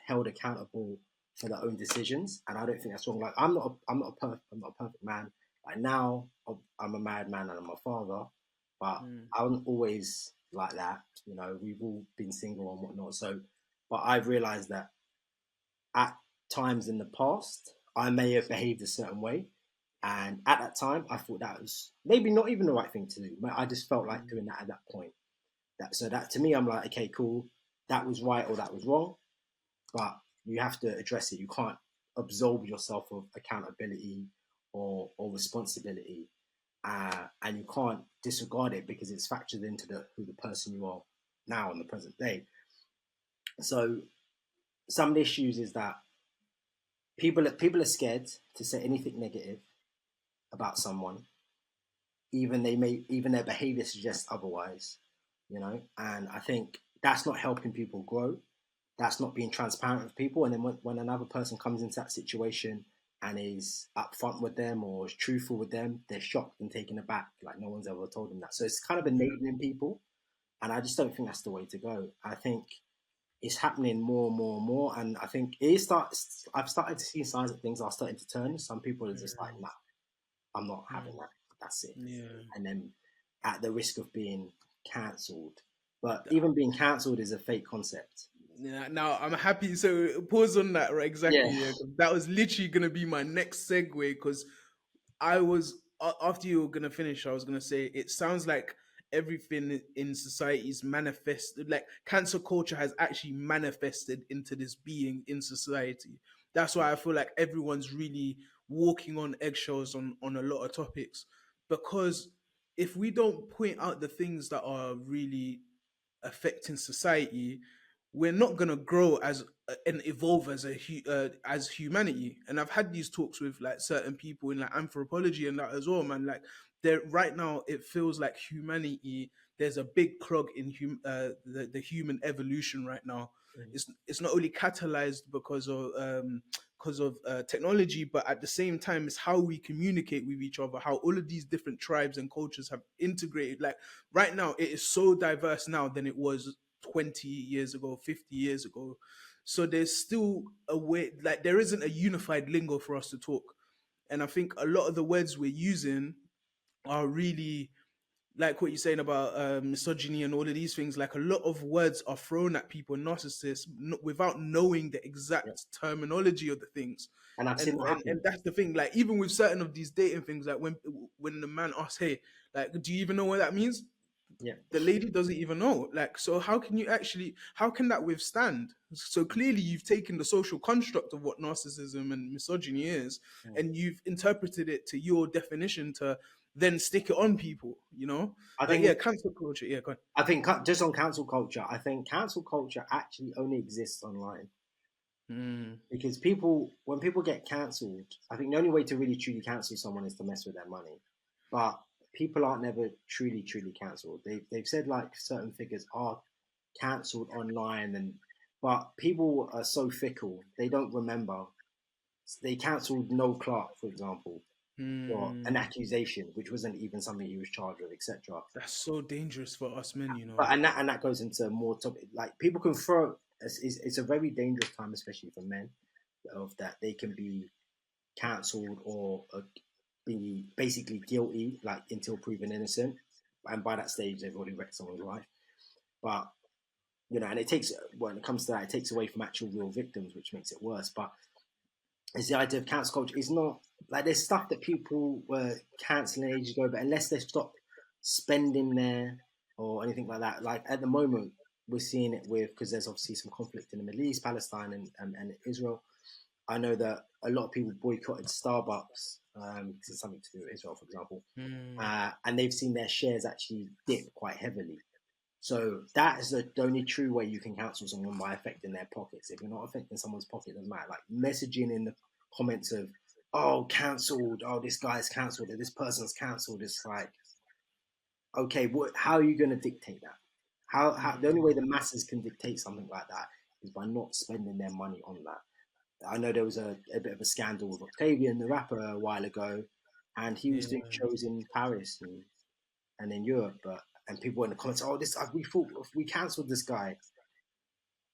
held accountable for their own decisions, and I don't think that's wrong. Like I'm not a perfect man. Like now, I'm a married man and I'm a father, but I wasn't always like that. We've all been single and whatnot. So, but I've realised that at times in the past, I may have behaved a certain way, and at that time, I thought that was maybe not even the right thing to do. But I just felt like doing that at that point. That to me, I'm like, okay, cool, that was right or that was wrong, but you have to address it. You can't absolve yourself of accountability or responsibility, and you can't disregard it because it's factored into who the person you are now in the present day. So some of the issues is that people are scared to say anything negative about someone, even their behavior suggests otherwise, and I think that's not helping people grow. That's not being transparent with people. And then when another person comes into that situation and is upfront with them or is truthful with them, they're shocked and taken aback, like no one's ever told them that. So it's kind of enabling people, and I just don't think that's the way to go. I think it's happening more and more and more, and I think I've started to see signs that things are starting to turn. Some people are just like, nah, I'm not having that. That's it. Yeah. And then at the risk of being cancelled. But even being cancelled is a fake concept. Yeah, now I'm happy. So pause on that, right? Exactly. Yeah. Yeah, 'cause that was literally gonna be my next segue. Because I was after you were gonna finish, I was gonna say it sounds like everything in society is manifested. Like cancel culture has actually manifested into this being in society. That's why I feel like everyone's really walking on eggshells on a lot of topics, because if we don't point out the things that are really affecting society, we're not gonna grow as and evolve as as humanity. And I've had these talks with like certain people in like anthropology and that as well, man. Like there right now, it feels like humanity. There's a big clog in the human evolution right now. It's not only catalyzed because of technology, but at the same time, it's how we communicate with each other. How all of these different tribes and cultures have integrated. Like right now, it is so diverse now than it was 20 years ago, 50 years ago. So there's still a way, like there isn't a unified lingo for us to talk. And I think a lot of the words we're using are really like what you're saying about misogyny and all of these things. Like a lot of words are thrown at people, narcissists, without knowing the Yeah. exact terminology of the things. And I've And, seen that and happen. and that's the thing. Like even with certain of these dating things, like when the man asks, "Hey, like, do you even know what that means?" Yeah. The lady doesn't even know. Like, so how can that withstand? So clearly you've taken the social construct of what narcissism and misogyny is, Mm. and you've interpreted it to your definition to then stick it on people, I like, think yeah, cancel culture, yeah, go I think just on cancel culture, I think cancel culture actually only exists online on. because when people get cancelled, I think the only way to really truly cancel someone is to mess with their money. But people aren't never truly cancelled. They've said like certain figures are cancelled online, but people are so fickle they don't remember. They cancelled Noel Clark, for example. or an Hmm. accusation, which wasn't even something he was charged with, etc. That's so dangerous for us men, you But know. and that goes into more topic. Like people can throw. It's a very dangerous time, especially for men, of that they can be cancelled or be basically guilty, like until proven innocent, and by that stage they've already wrecked someone's life. But and it takes when it comes to that, it takes away from actual real victims, which makes it worse. But it's the idea of cancel culture. It's not like there's stuff that people were cancelling ages ago, but unless they stop spending there or anything like that, like at the moment we're seeing it with because there's obviously some conflict in the Middle East, Palestine, and Israel. I know that a lot of people boycotted Starbucks because it's something to do with Israel, for example, Hmm. and they've seen their shares actually dip quite heavily. So that is the only true way you can cancel someone by affecting their pockets. If you're not affecting someone's pocket, it doesn't matter. Like messaging in the comments of, "Oh, cancelled. Oh, this guy's cancelled. Or this person's cancelled." It's like, okay, how are you going to dictate that? How the only way the masses can dictate something like that is by not spending their money on that. I know there was a bit of a scandal with Octavian, the rapper, a while ago, and he was doing Yeah. shows in Paris and in Europe, and people in the comments, oh, this we thought we cancelled this guy.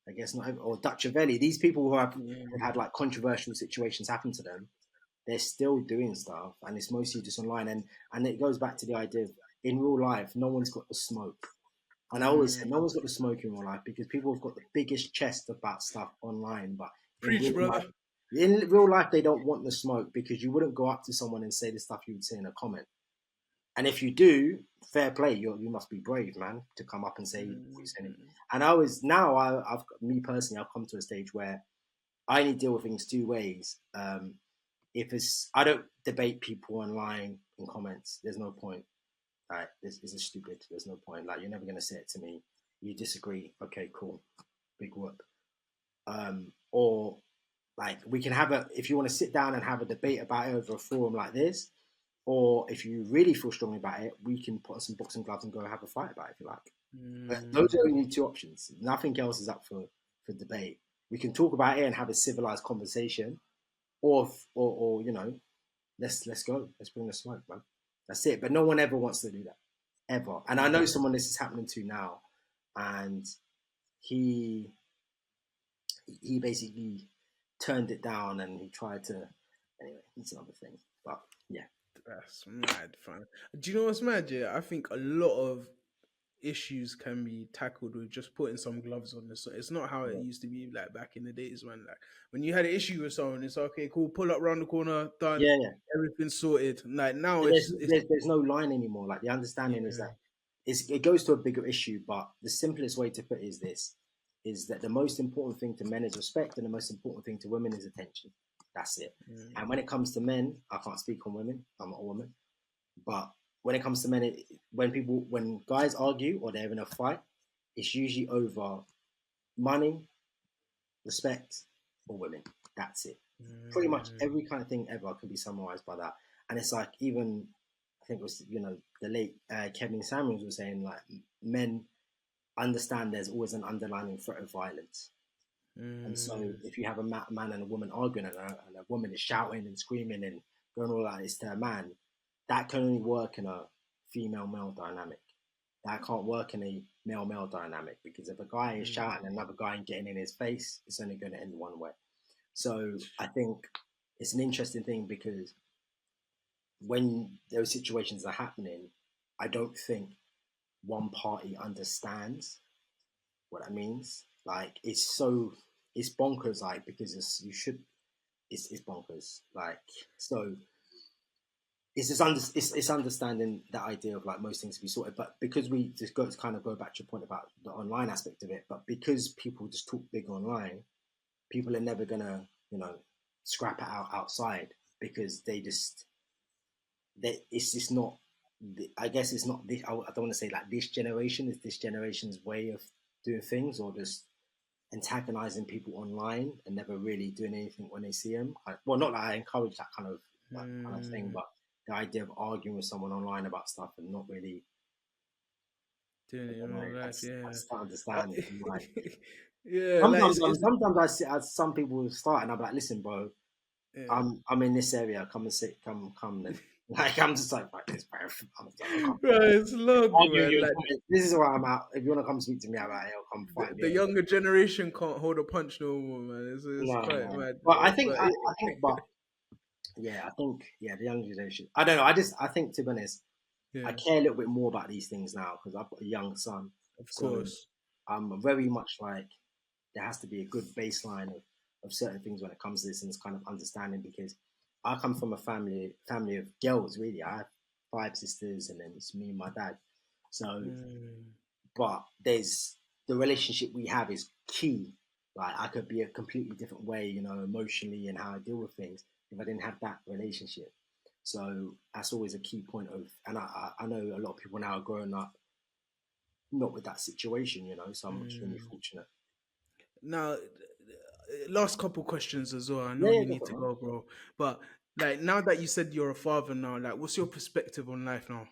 I guess not, or Dutch Valley. These people who have Yeah. had like controversial situations happen to them, they're still doing stuff, and it's mostly just online. And it goes back to the idea of in real life, no one's got the smoke. And I always say, no Mm. one's got the smoke in real life because people have got the biggest chest about stuff online, but in Preach, real life, brother. they don't want the smoke because you wouldn't go up to someone and say the stuff you would say in a comment. And if you do, fair play. You must be brave, man, to come up and say what you're saying. Mm. And I was now I've me personally, I've come to a stage where I only deal with things two ways. If it's I don't debate people online in comments. There's no point. Like this is stupid. There's no point. Like you're never gonna say it to me. You disagree. Okay, cool. Big whoop. Or like we can have a if you want to sit down and have a debate about it over a forum like this, or if you really feel strongly about it, we can put on some boxing gloves and go have a fight about it if you like. But those Mm. are only two options. Nothing else is up for debate. We can talk about it and have a civilized conversation, or let's go. Let's bring the smoke, man. That's it. But no one ever wants to do that ever. And I know Mm. someone this is happening to now, and he he basically turned it down and he tried to. Anyway, it's another thing. But yeah, That's mad, fam. Do you know what's mad? Yeah, I think a lot of issues can be tackled with just putting some gloves on. So it's not how it yeah, used to be like back in the days, man. Like when you had an issue with someone, it's okay, cool, pull up round the corner, done, yeah. everything's sorted. Like now, There's, it's there's there's no line anymore. Like the understanding is yeah, that it goes to a bigger issue, but the simplest way to put it is this: is that the most important thing to men is respect, and the most important thing to women is attention. That's it. And when it comes to men, I can't speak on women. I'm not a woman, but when it comes to men, when guys argue or they're in a fight, it's usually over money, respect, or women. That's it. Pretty much mm, every kind of thing ever can be summarized by that. And it's like even I think it was the late Kevin Samuels was saying like men understand there's always an underlying threat of violence. And so mm, if you have a man and a woman arguing and a woman is shouting and screaming and going all like this to a man, that can only work in a female male dynamic. That can't work in a male male dynamic because if a guy is shouting at mm. another guy and getting in his face, it's only going to end one way. So I think it's an interesting thing because when those situations are happening, I don't think one party understands what that means. Like it's bonkers. Like because it's bonkers. Like so it's understanding that idea of like most things to be sorted. But because we just go to kind of go back to your point about the online aspect of it, but because people just talk big online, people are never gonna scrap it out outside because it's just not. I guess it's not this. I don't want to say like this generation is this generation's way of doing things, or just antagonizing people online and never really doing anything when they see them. Well, not that I encourage that kind of thing, Mm. but the idea of arguing with someone online about stuff and not really, Doing I it don't in know. real life, I yeah. just don't Uh, understand it. I'm like, yeah, like it's sometimes I see as some people start and I'm like, listen, bro. Yeah. I'm in this area. Come and sit. Come. Then like I'm just like this, bro. I'm just like, I'll come. Right, it's long, man. Like This is where I'm at. If you want to come speak to me about it, I'll come find the me. younger generation can't hold a punch no more, man. It's No, quite no. mad, But I think but I think but yeah, I think yeah, the younger generation. I don't know. I think to be honest, I yeah, care a little bit more about these things now because I've got a young son. of So course. I'm very much like there has to be a good baseline of certain things when it comes to this and it's kind of understanding because I come from a family of girls really. I have 5 sisters and then it's me and my dad. So Mm, but there's the relationship we have is key. Like I could be a completely different way, emotionally and how I deal with things if I didn't have that relationship. So that's always a key point of, and I know a lot of people now are growing up not with that situation, so I'm extremely mm. fortunate. Now, last couple questions as well. I know Yeah, yeah, you go need for it, to man. go, bro. But like now that you said you're a father now, like what's your perspective on life now?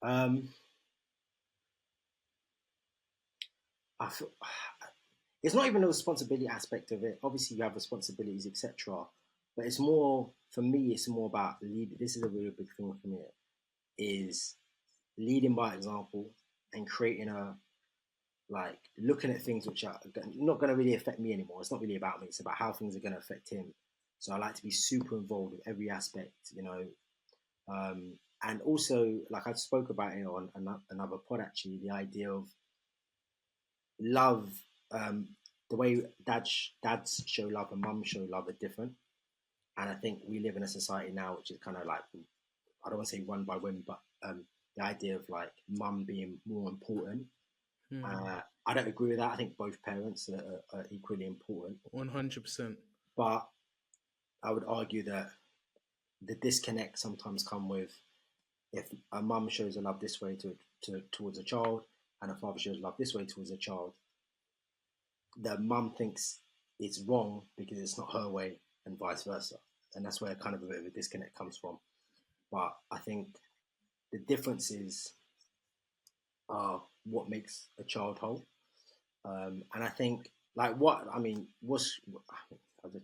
Um, I feel, it's not even a responsibility aspect of it. Obviously, you have responsibilities, etc. But it's more for me. It's more about lead. This is a really big thing for me. Is leading by example and creating a like looking at things which are not going to really affect me anymore. It's not really about me. It's about how things are going to affect him. So I like to be super involved with every aspect. And also, like I spoke about it on another pod actually, the idea of love, the way dads show love and mums show love are different. And I think we live in a society now which is kind of like, I don't want to say run by women, but the idea of like mum being more important. Hmm. I don't agree with that. I think both parents are equally important. 100%. But I would argue that the disconnect sometimes come with if a mum shows a love this way towards a child and a father shows love this way towards a child, the mum thinks it's wrong because it's not her way and vice versa. And that's where kind of a bit of a disconnect comes from. But I think the differences are what makes a child whole. And I think, like, what I mean, I'll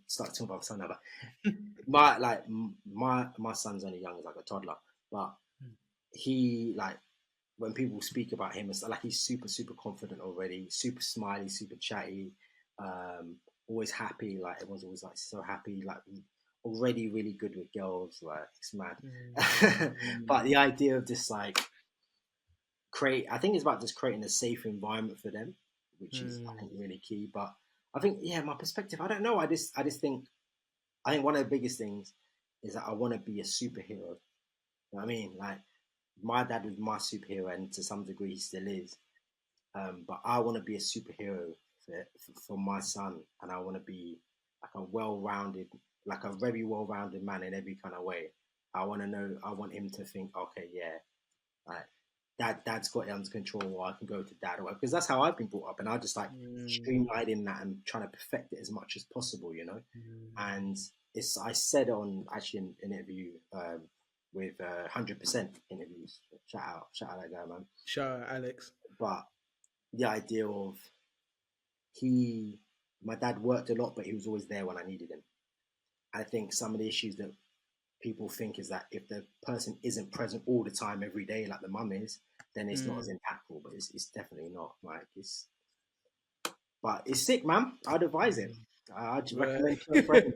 start talking about my son now, but my son's only young, he's like a toddler, but he like when people speak about him, it's like he's super super confident already, super smiley, super chatty, um, always happy. Like everyone's always like so happy, like already really good with girls. Like it's mad. But the idea of just like I think it's about just creating a safe environment for them, which is I think really key. But I think yeah, my perspective, I don't know. I just think I think one of the biggest things is that I want to be a superhero. You know what I mean? Like my dad was my superhero, and to some degree he still is. But I want to be a superhero for my son, and I want to be like a well-rounded, like a very well-rounded man in every kind of way. I want to know. I want him to think, okay, yeah, like dad's got it under control, or I can go to dad, or because that's how I've been brought up, and I just like streamlining that and trying to perfect it as much as possible. And it's I said on actually an interview with 100% interviews. Shout out that guy, man. Shout out Alex. But the idea of he, my dad worked a lot, but he was always there when I needed him. I think some of the issues that people think is that if the person isn't present all the time every day, like the mum is, then it's not as impactful. But it's definitely not. Like but it's sick, man. I'd advise it. I'd Right. recommend to a friend.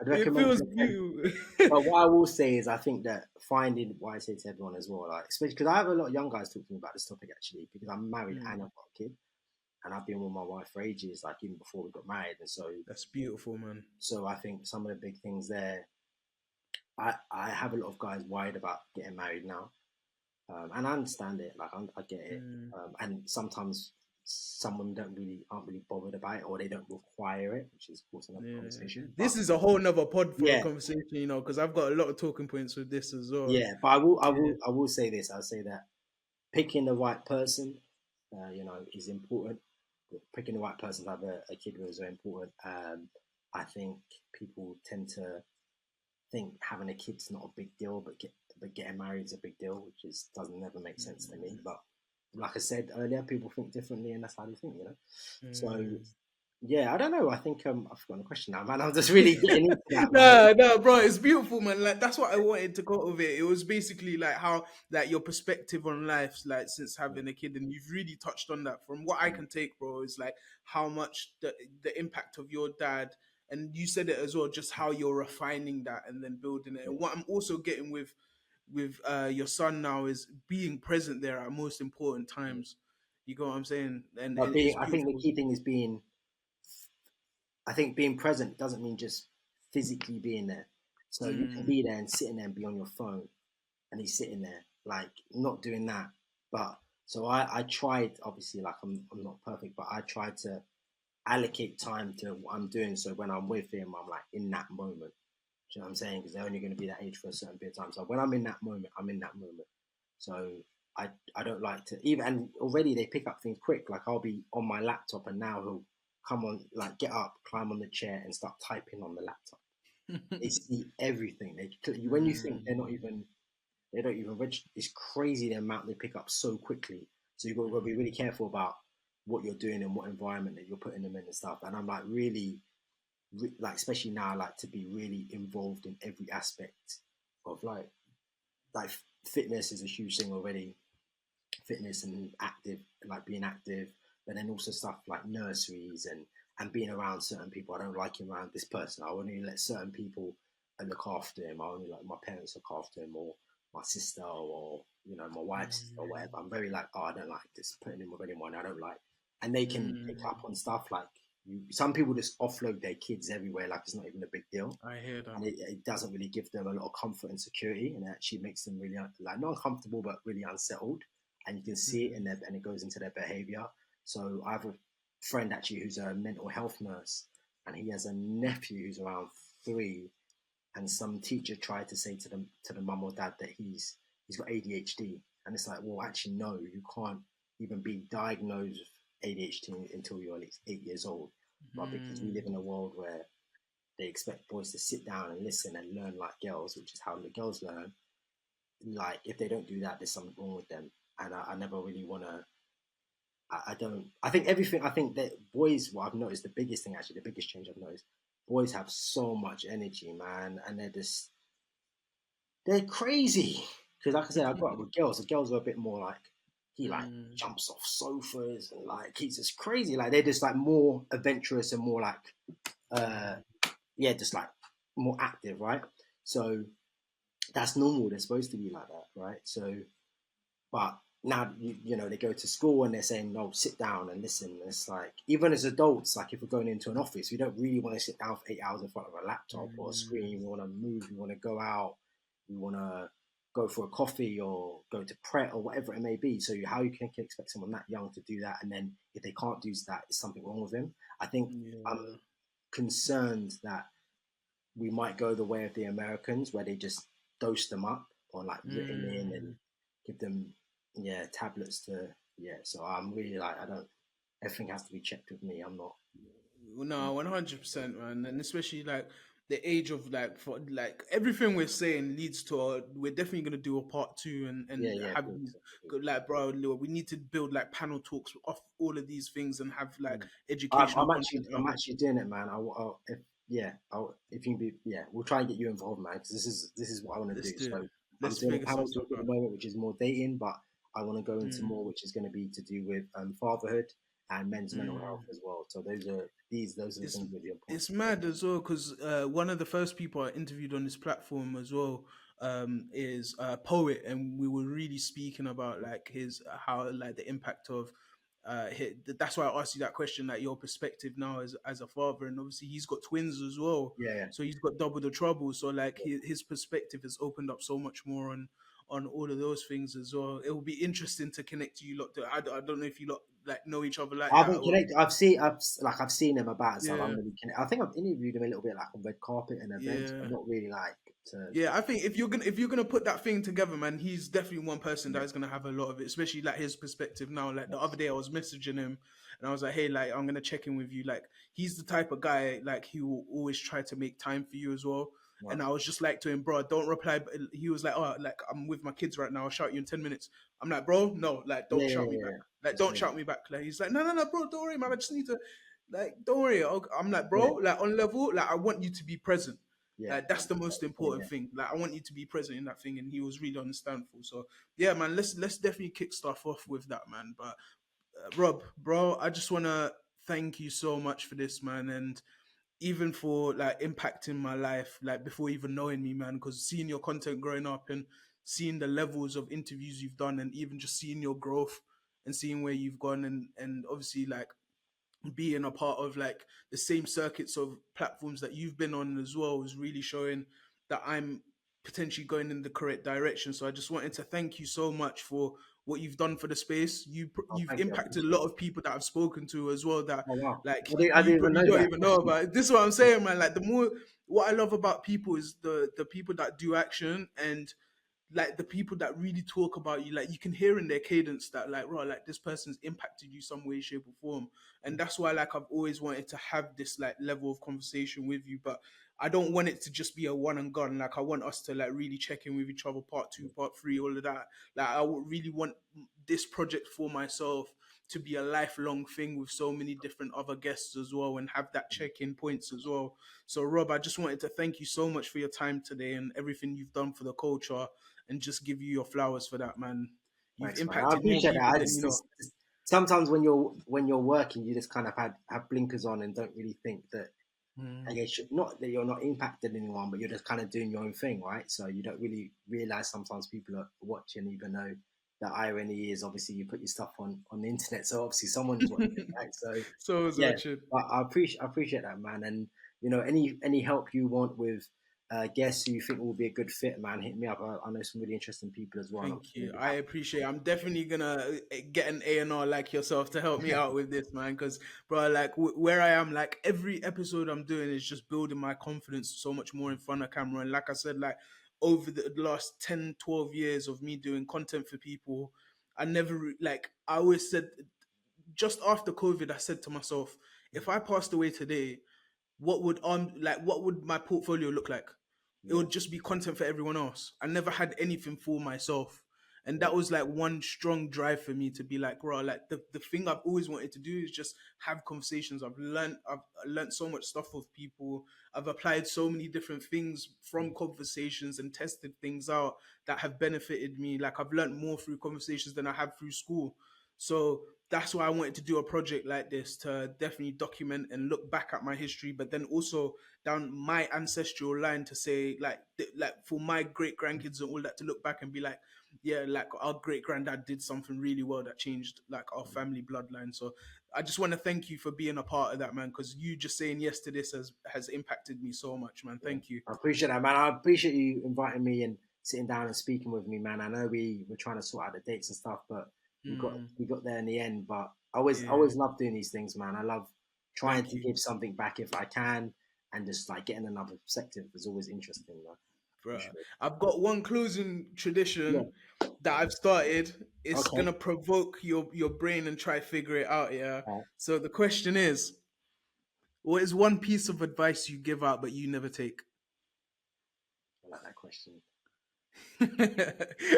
I'd It recommend feels to a friend. beautiful. But what I will say is, I think that finding what I say to everyone as well, like especially because I have a lot of young guys talking about this topic actually, because I'm married and I've got a kid, and I've been with my wife for ages, like even before we got married, and so That's beautiful, man. I think some of the big things there. I have a lot of guys worried about getting married now, and I understand it. Like I get it, and sometimes someone aren't really bothered about it, or they don't require it, which is of course another Yeah. conversation. But This is a whole nother pod for a yeah, conversation, because I've got a lot of talking points with this as well. yeah. But I will, I Yeah. will, I will say this. I'll say that picking the right person, is important. Picking the right person to have a kid with is very important. I think people tend to think having a kid's not a big deal, but getting married is a big deal, which doesn't never make sense to me. But like I said earlier, people think differently, and that's how they think. So Yeah, I don't know. I think I've forgotten the question now, man. I'm just really getting into that, man. No, no, bro, it's beautiful, man. Like that's what I wanted to go with it. It was basically like how like your perspective on life, like since Yeah, having a kid, and you've really touched on that. From what I yeah, can take, bro, is like how much the impact of your dad, and you said it as well, just how you're refining that and then building it. And what I'm also getting with your son now is being present there at most important yeah. times. You know what I'm saying? And But it's I think the beautiful. key thing is being. I think being present doesn't mean just physically being there. So you can Mm, be there and sitting there and be on your phone, and he's sitting there like not doing that. But so I tried. Obviously, like I'm not perfect, but I tried to allocate time to what I'm doing. So when I'm with him, I'm like in that moment. Do you know what I'm saying? Because they're only going to be that age for a certain period of time. So when I'm in that moment, I'm in that moment. So I don't like to even, and already they pick up things quick. Like I'll be on my laptop and now he'll come on, like get up, climb on the chair and start typing on the laptop. They see everything. When you think mm, they don't even register. It's crazy the amount they pick up so quickly. So you've got to be really careful about what you're doing and what environment that you're putting them in and stuff. And I'm like really like especially now, I like to be really involved in every aspect of like fitness is a huge thing already. Fitness and active, like being active, but then also stuff like nurseries and being around certain people. I don't like him around this person. I only let certain people look after him. I only like my parents look after him, or my sister, or my wife's sister, or mm, whatever. I'm very like, oh, I don't like this putting him with anyone I don't like, and they can pick up mm. on stuff like some people just offload their kids everywhere, like it's not even a big deal, I hear that. and it doesn't really give them a lot of comfort and security, and it actually makes them really like not uncomfortable but really unsettled, and you can see it in Mm, their and it goes into their behavior. So I have a friend actually who's a mental health nurse, and he has a nephew who's around 3, and some teacher tried to say to the mum or dad that he's got ADHD, and it's like, well, actually, no, you can't even be diagnosed with ADHD until you're at least 8 years old, but because we live mm, in a world where they expect boys to sit down and listen and learn like girls, which is how the girls learn. Like if they don't do that, there's something wrong with them. And I never really want to. I don't. I think everything. I think that boys. What I've noticed, the biggest thing actually, the biggest change I've noticed, boys have so much energy, man, and they're crazy. Because like I said, I grew up with girls. The girls are a bit more like he like mm, jumps off sofas and like he's just crazy. Like they're just like more adventurous and more like uh yeah, just like more active, right? So that's normal. They're supposed to be like that, right? So, but now they go to school and they're saying, "No, sit down and listen." And it's like even as adults, like if we're going into an office, we don't really want to sit down for 8 hours in front of a laptop or a screen. We want to move. We want to go out. We want to go for a coffee or go to Pret or whatever it may be. So how you can expect someone that young to do that, and then if they can't do that, is something wrong with them? I think I'm yeah. concerned that we might go the way of the Americans where they just dose them up or like Ritalin and Mm. give them tablets to So I'm really like I don't. Everything has to be checked with me. I'm not. No, 100%, man, and especially like the age of like for like everything we're saying leads to we're definitely gonna do a part two Yeah, and yeah, have good, these good. good like bro. We need to build like panel talks off all of these things and have like Mm. educational content I'm out. actually doing it, man. If you be, we'll try and get you involved, man, because this is what I want to Let's do. do it. So I'm Let's doing a figure some panel stuff talk at the out. moment, which is more dating, but I want to go into Mm, more, which is going to be to do with fatherhood and men's mental health mm. as well. So those are the It's things really important. it's mad as well because one of the first people I interviewed on this platform as well is a poet, and we were really speaking about like his how like the impact of that's why I asked you that question, like your perspective now as a father, and obviously he's got twins as well, Yeah, yeah. so he's got double the trouble. So like his perspective has opened up so much more on all of those things as well. It will be interesting to connect you lot. I don't know if you lot like know each other like I that haven't or connected. I've seen him about and stuff. I yeah, haven't really connected. I think I've interviewed him a little bit like on red carpet and events, but yeah. not really like to. Yeah, I think if you're gonna put that thing together, man, he's definitely one person that is gonna have a lot of it, especially like his perspective now. Like the other day, I was messaging him, and I was like, "Hey, like I'm gonna check in with you." Like he's the type of guy like he will always try to make time for you as well. And I Nice. was just like to him, bro, don't reply. But he was like, "Oh, like I'm with my kids right now. I'll shout you in 10 minutes." I'm like, "Bro, no, like Yeah, don't yeah, shout me yeah, back. yeah. Like Just don't really. shout me back." Like he's like, "No, no, no, bro, don't worry, man. I just need to." Like, don't worry. I'm like, bro, Yeah, like on level, like I want you to be present. yeah, Like that's the most important yeah. thing. Like I want you to be present in that thing, and he was really understandable. So yeah, man, let's definitely kick stuff off with that, man. But Rob, bro, I just wanna thank you so much for this, man, and even for like impacting my life, like before even knowing me, man. Because seeing your content growing up and seeing the levels of interviews you've done, and even just seeing your growth and seeing where you've gone, and obviously like being a part of like the same circuits of platforms that you've been on as well is really showing that I'm potentially going in the correct direction. So I just wanted to thank you so much for what you've done for the space. Oh, You've thank you. I impacted a appreciate lot it. of people that I've spoken to as well that Oh wow, like I you didn't even probably know don't that. even know about it. This is what I'm saying, man. Like the more what I love about people is the people that do action, and like the people that really talk about you, like you can hear in their cadence that like, right, like this person's impacted you some way, shape, or form. And that's why like I've always wanted to have this like level of conversation with you. But I don't want it to just be a one and gone. Like I want us to like really check in with each other, part two, part three, all of that. Like I would really want this project for myself to be a lifelong thing with so many different other guests as well, and have that check-in points as well. So Rob, I just wanted to thank you so much for your time today and everything you've done for the culture, and just give you your flowers for that, man. You've Thanks, man. I impacted more appreciate people that. than you know. Sometimes when you're working, you just kind of have blinkers on and don't really think that. I Mm. guess not that you're not impacting anyone, but you're just kind of doing your own thing, right? So you don't really realize sometimes people are watching, even though the irony is obviously you put your stuff on the internet, so obviously someone's watching, right? So So was yeah, watching. but I appreciate that, man. And any help you want with guests who you think will be a good fit, man, hit me up. I know some really interesting people as well, and Thank obviously we'll you. be I happy. appreciate it. I'm definitely gonna get an A&R like yourself to help me out with this, man. Because, bro, like where I am, like every episode I'm doing is just building my confidence so much more in front of camera. And like I said, like over the last 10, 12 years of me doing content for people, I never like I always said, just after COVID, I said to myself, if I passed away today, what would my portfolio look like? It Yeah, would just be content for everyone else. I never had anything for myself. And yeah, that was like one strong drive for me to be like, bro, like the thing I've always wanted to do is just have conversations. I've learned so much stuff with people. I've applied so many different things from conversations and tested things out that have benefited me. Like I've learned more through conversations than I have through school. So that's why I wanted to do a project like this, to definitely document and look back at my history, but then also down my ancestral line to say like for my great grandkids and all that to look back and be like, yeah, like our great granddad did something really well that changed like our family bloodline. So I just want to thank you for being a part of that, man, because you just saying yes to this has impacted me so much, man. yeah. Thank you. I appreciate that, man. I appreciate you inviting me and sitting down and speaking with me, man. I know we were trying to sort out the dates and stuff, but Mm, we got there in the end. But I yeah, always love doing these things, man. I love trying thank to you. give something back if I can, and just like getting another perspective is always interesting, man. For Bruh. sure. I've got one closing Yeah. tradition that I've started. It's Okay. gonna provoke your brain and try figure it out. Yeah. Uh, So the question is, what is one piece of advice you give out but you never take? I like that question.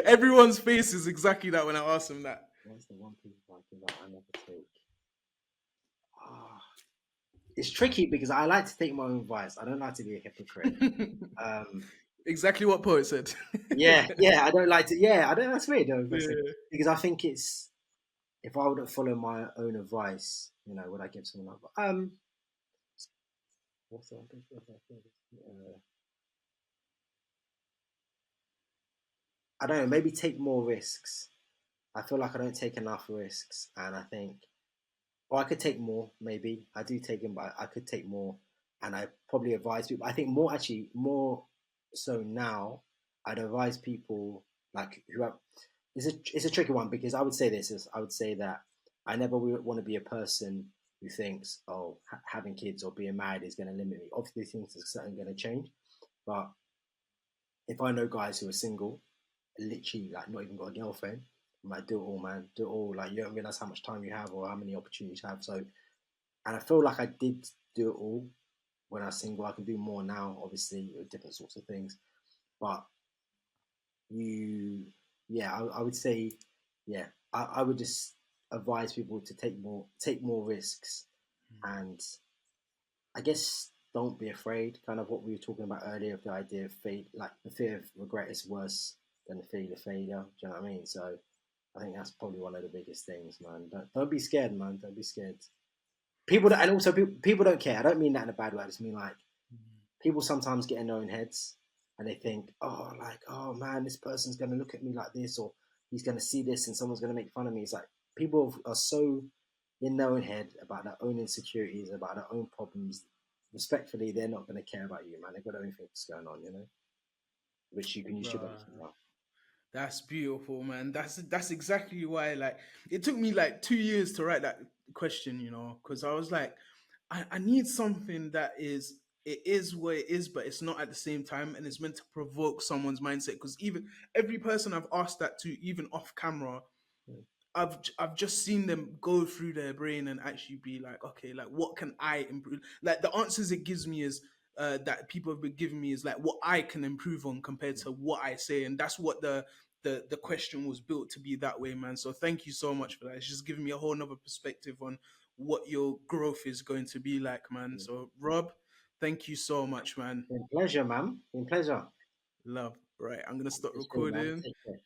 Everyone's face is exactly that when I ask them that. What's the one piece of advice that I never take? Ah, it's tricky because I like to take my own advice. I don't like to be a hypocrite. Um, Exactly what poet said. yeah, I don't like to. Yeah, I don't. That's weird though, Yeah. because I think it's if I wouldn't follow my own advice, would I give someone else? What's the one piece of advice? I don't know. Maybe take more risks. I feel like I don't take enough risks, and I think, or I could take more. Maybe I do take them, but I could take more, and I probably advise people. I think more actually more so now. I'd advise people like who have. It's a tricky one because I would say this is I would say that I never want to be a person who thinks having kids or being married is going to limit me. Obviously, things are certainly going to change, but if I know guys who are single, literally like not even got a girlfriend, I'm like, do it all, man, do it all. Like you don't realize how much time you have or how many opportunities you have. So, and I feel like I did do it all when I was single. I can do more now, obviously, with different sorts of things. But you, yeah, I would say, yeah, I would just advise people to take more risks And I guess don't be afraid. Kind of what we were talking about earlier of the idea of like the fear of regret is worse than the fear of failure. Do you know what I mean? So I think that's probably one of the biggest things, man. Don't be scared, man. Don't be scared. And also people don't care. I don't mean that in a bad way. I just mean like people sometimes get in their own heads and they think, oh, like, oh man, this person's gonna look at me like this, or he's gonna see this, and someone's gonna make fun of me. It's like people are so in their own head about their own insecurities, about their own problems. Respectfully, they're not gonna care about you, man. They've got their own things going on, which you can use your Bruh. benefit now. That's beautiful, man. That's exactly why. Like, it took me like 2 years to write that question, because I was like, I need something that it is what it is, but it's not at the same time, and it's meant to provoke someone's mindset. Because even every person I've asked that to, even off camera, Mm. I've just seen them go through their brain and actually be like, okay, like what can I improve? Like the answers it gives me is that people have been giving me is like what I can improve on compared to what I say, and that's what the question was built to be that way, man. So thank you so much for that. It's just giving me a whole nother perspective on what your growth is going to be like, man. So Rob, thank you so much, man. Been a pleasure, man. Been a pleasure. Love. Right, I'm gonna stop It's good, man. recording. Take care.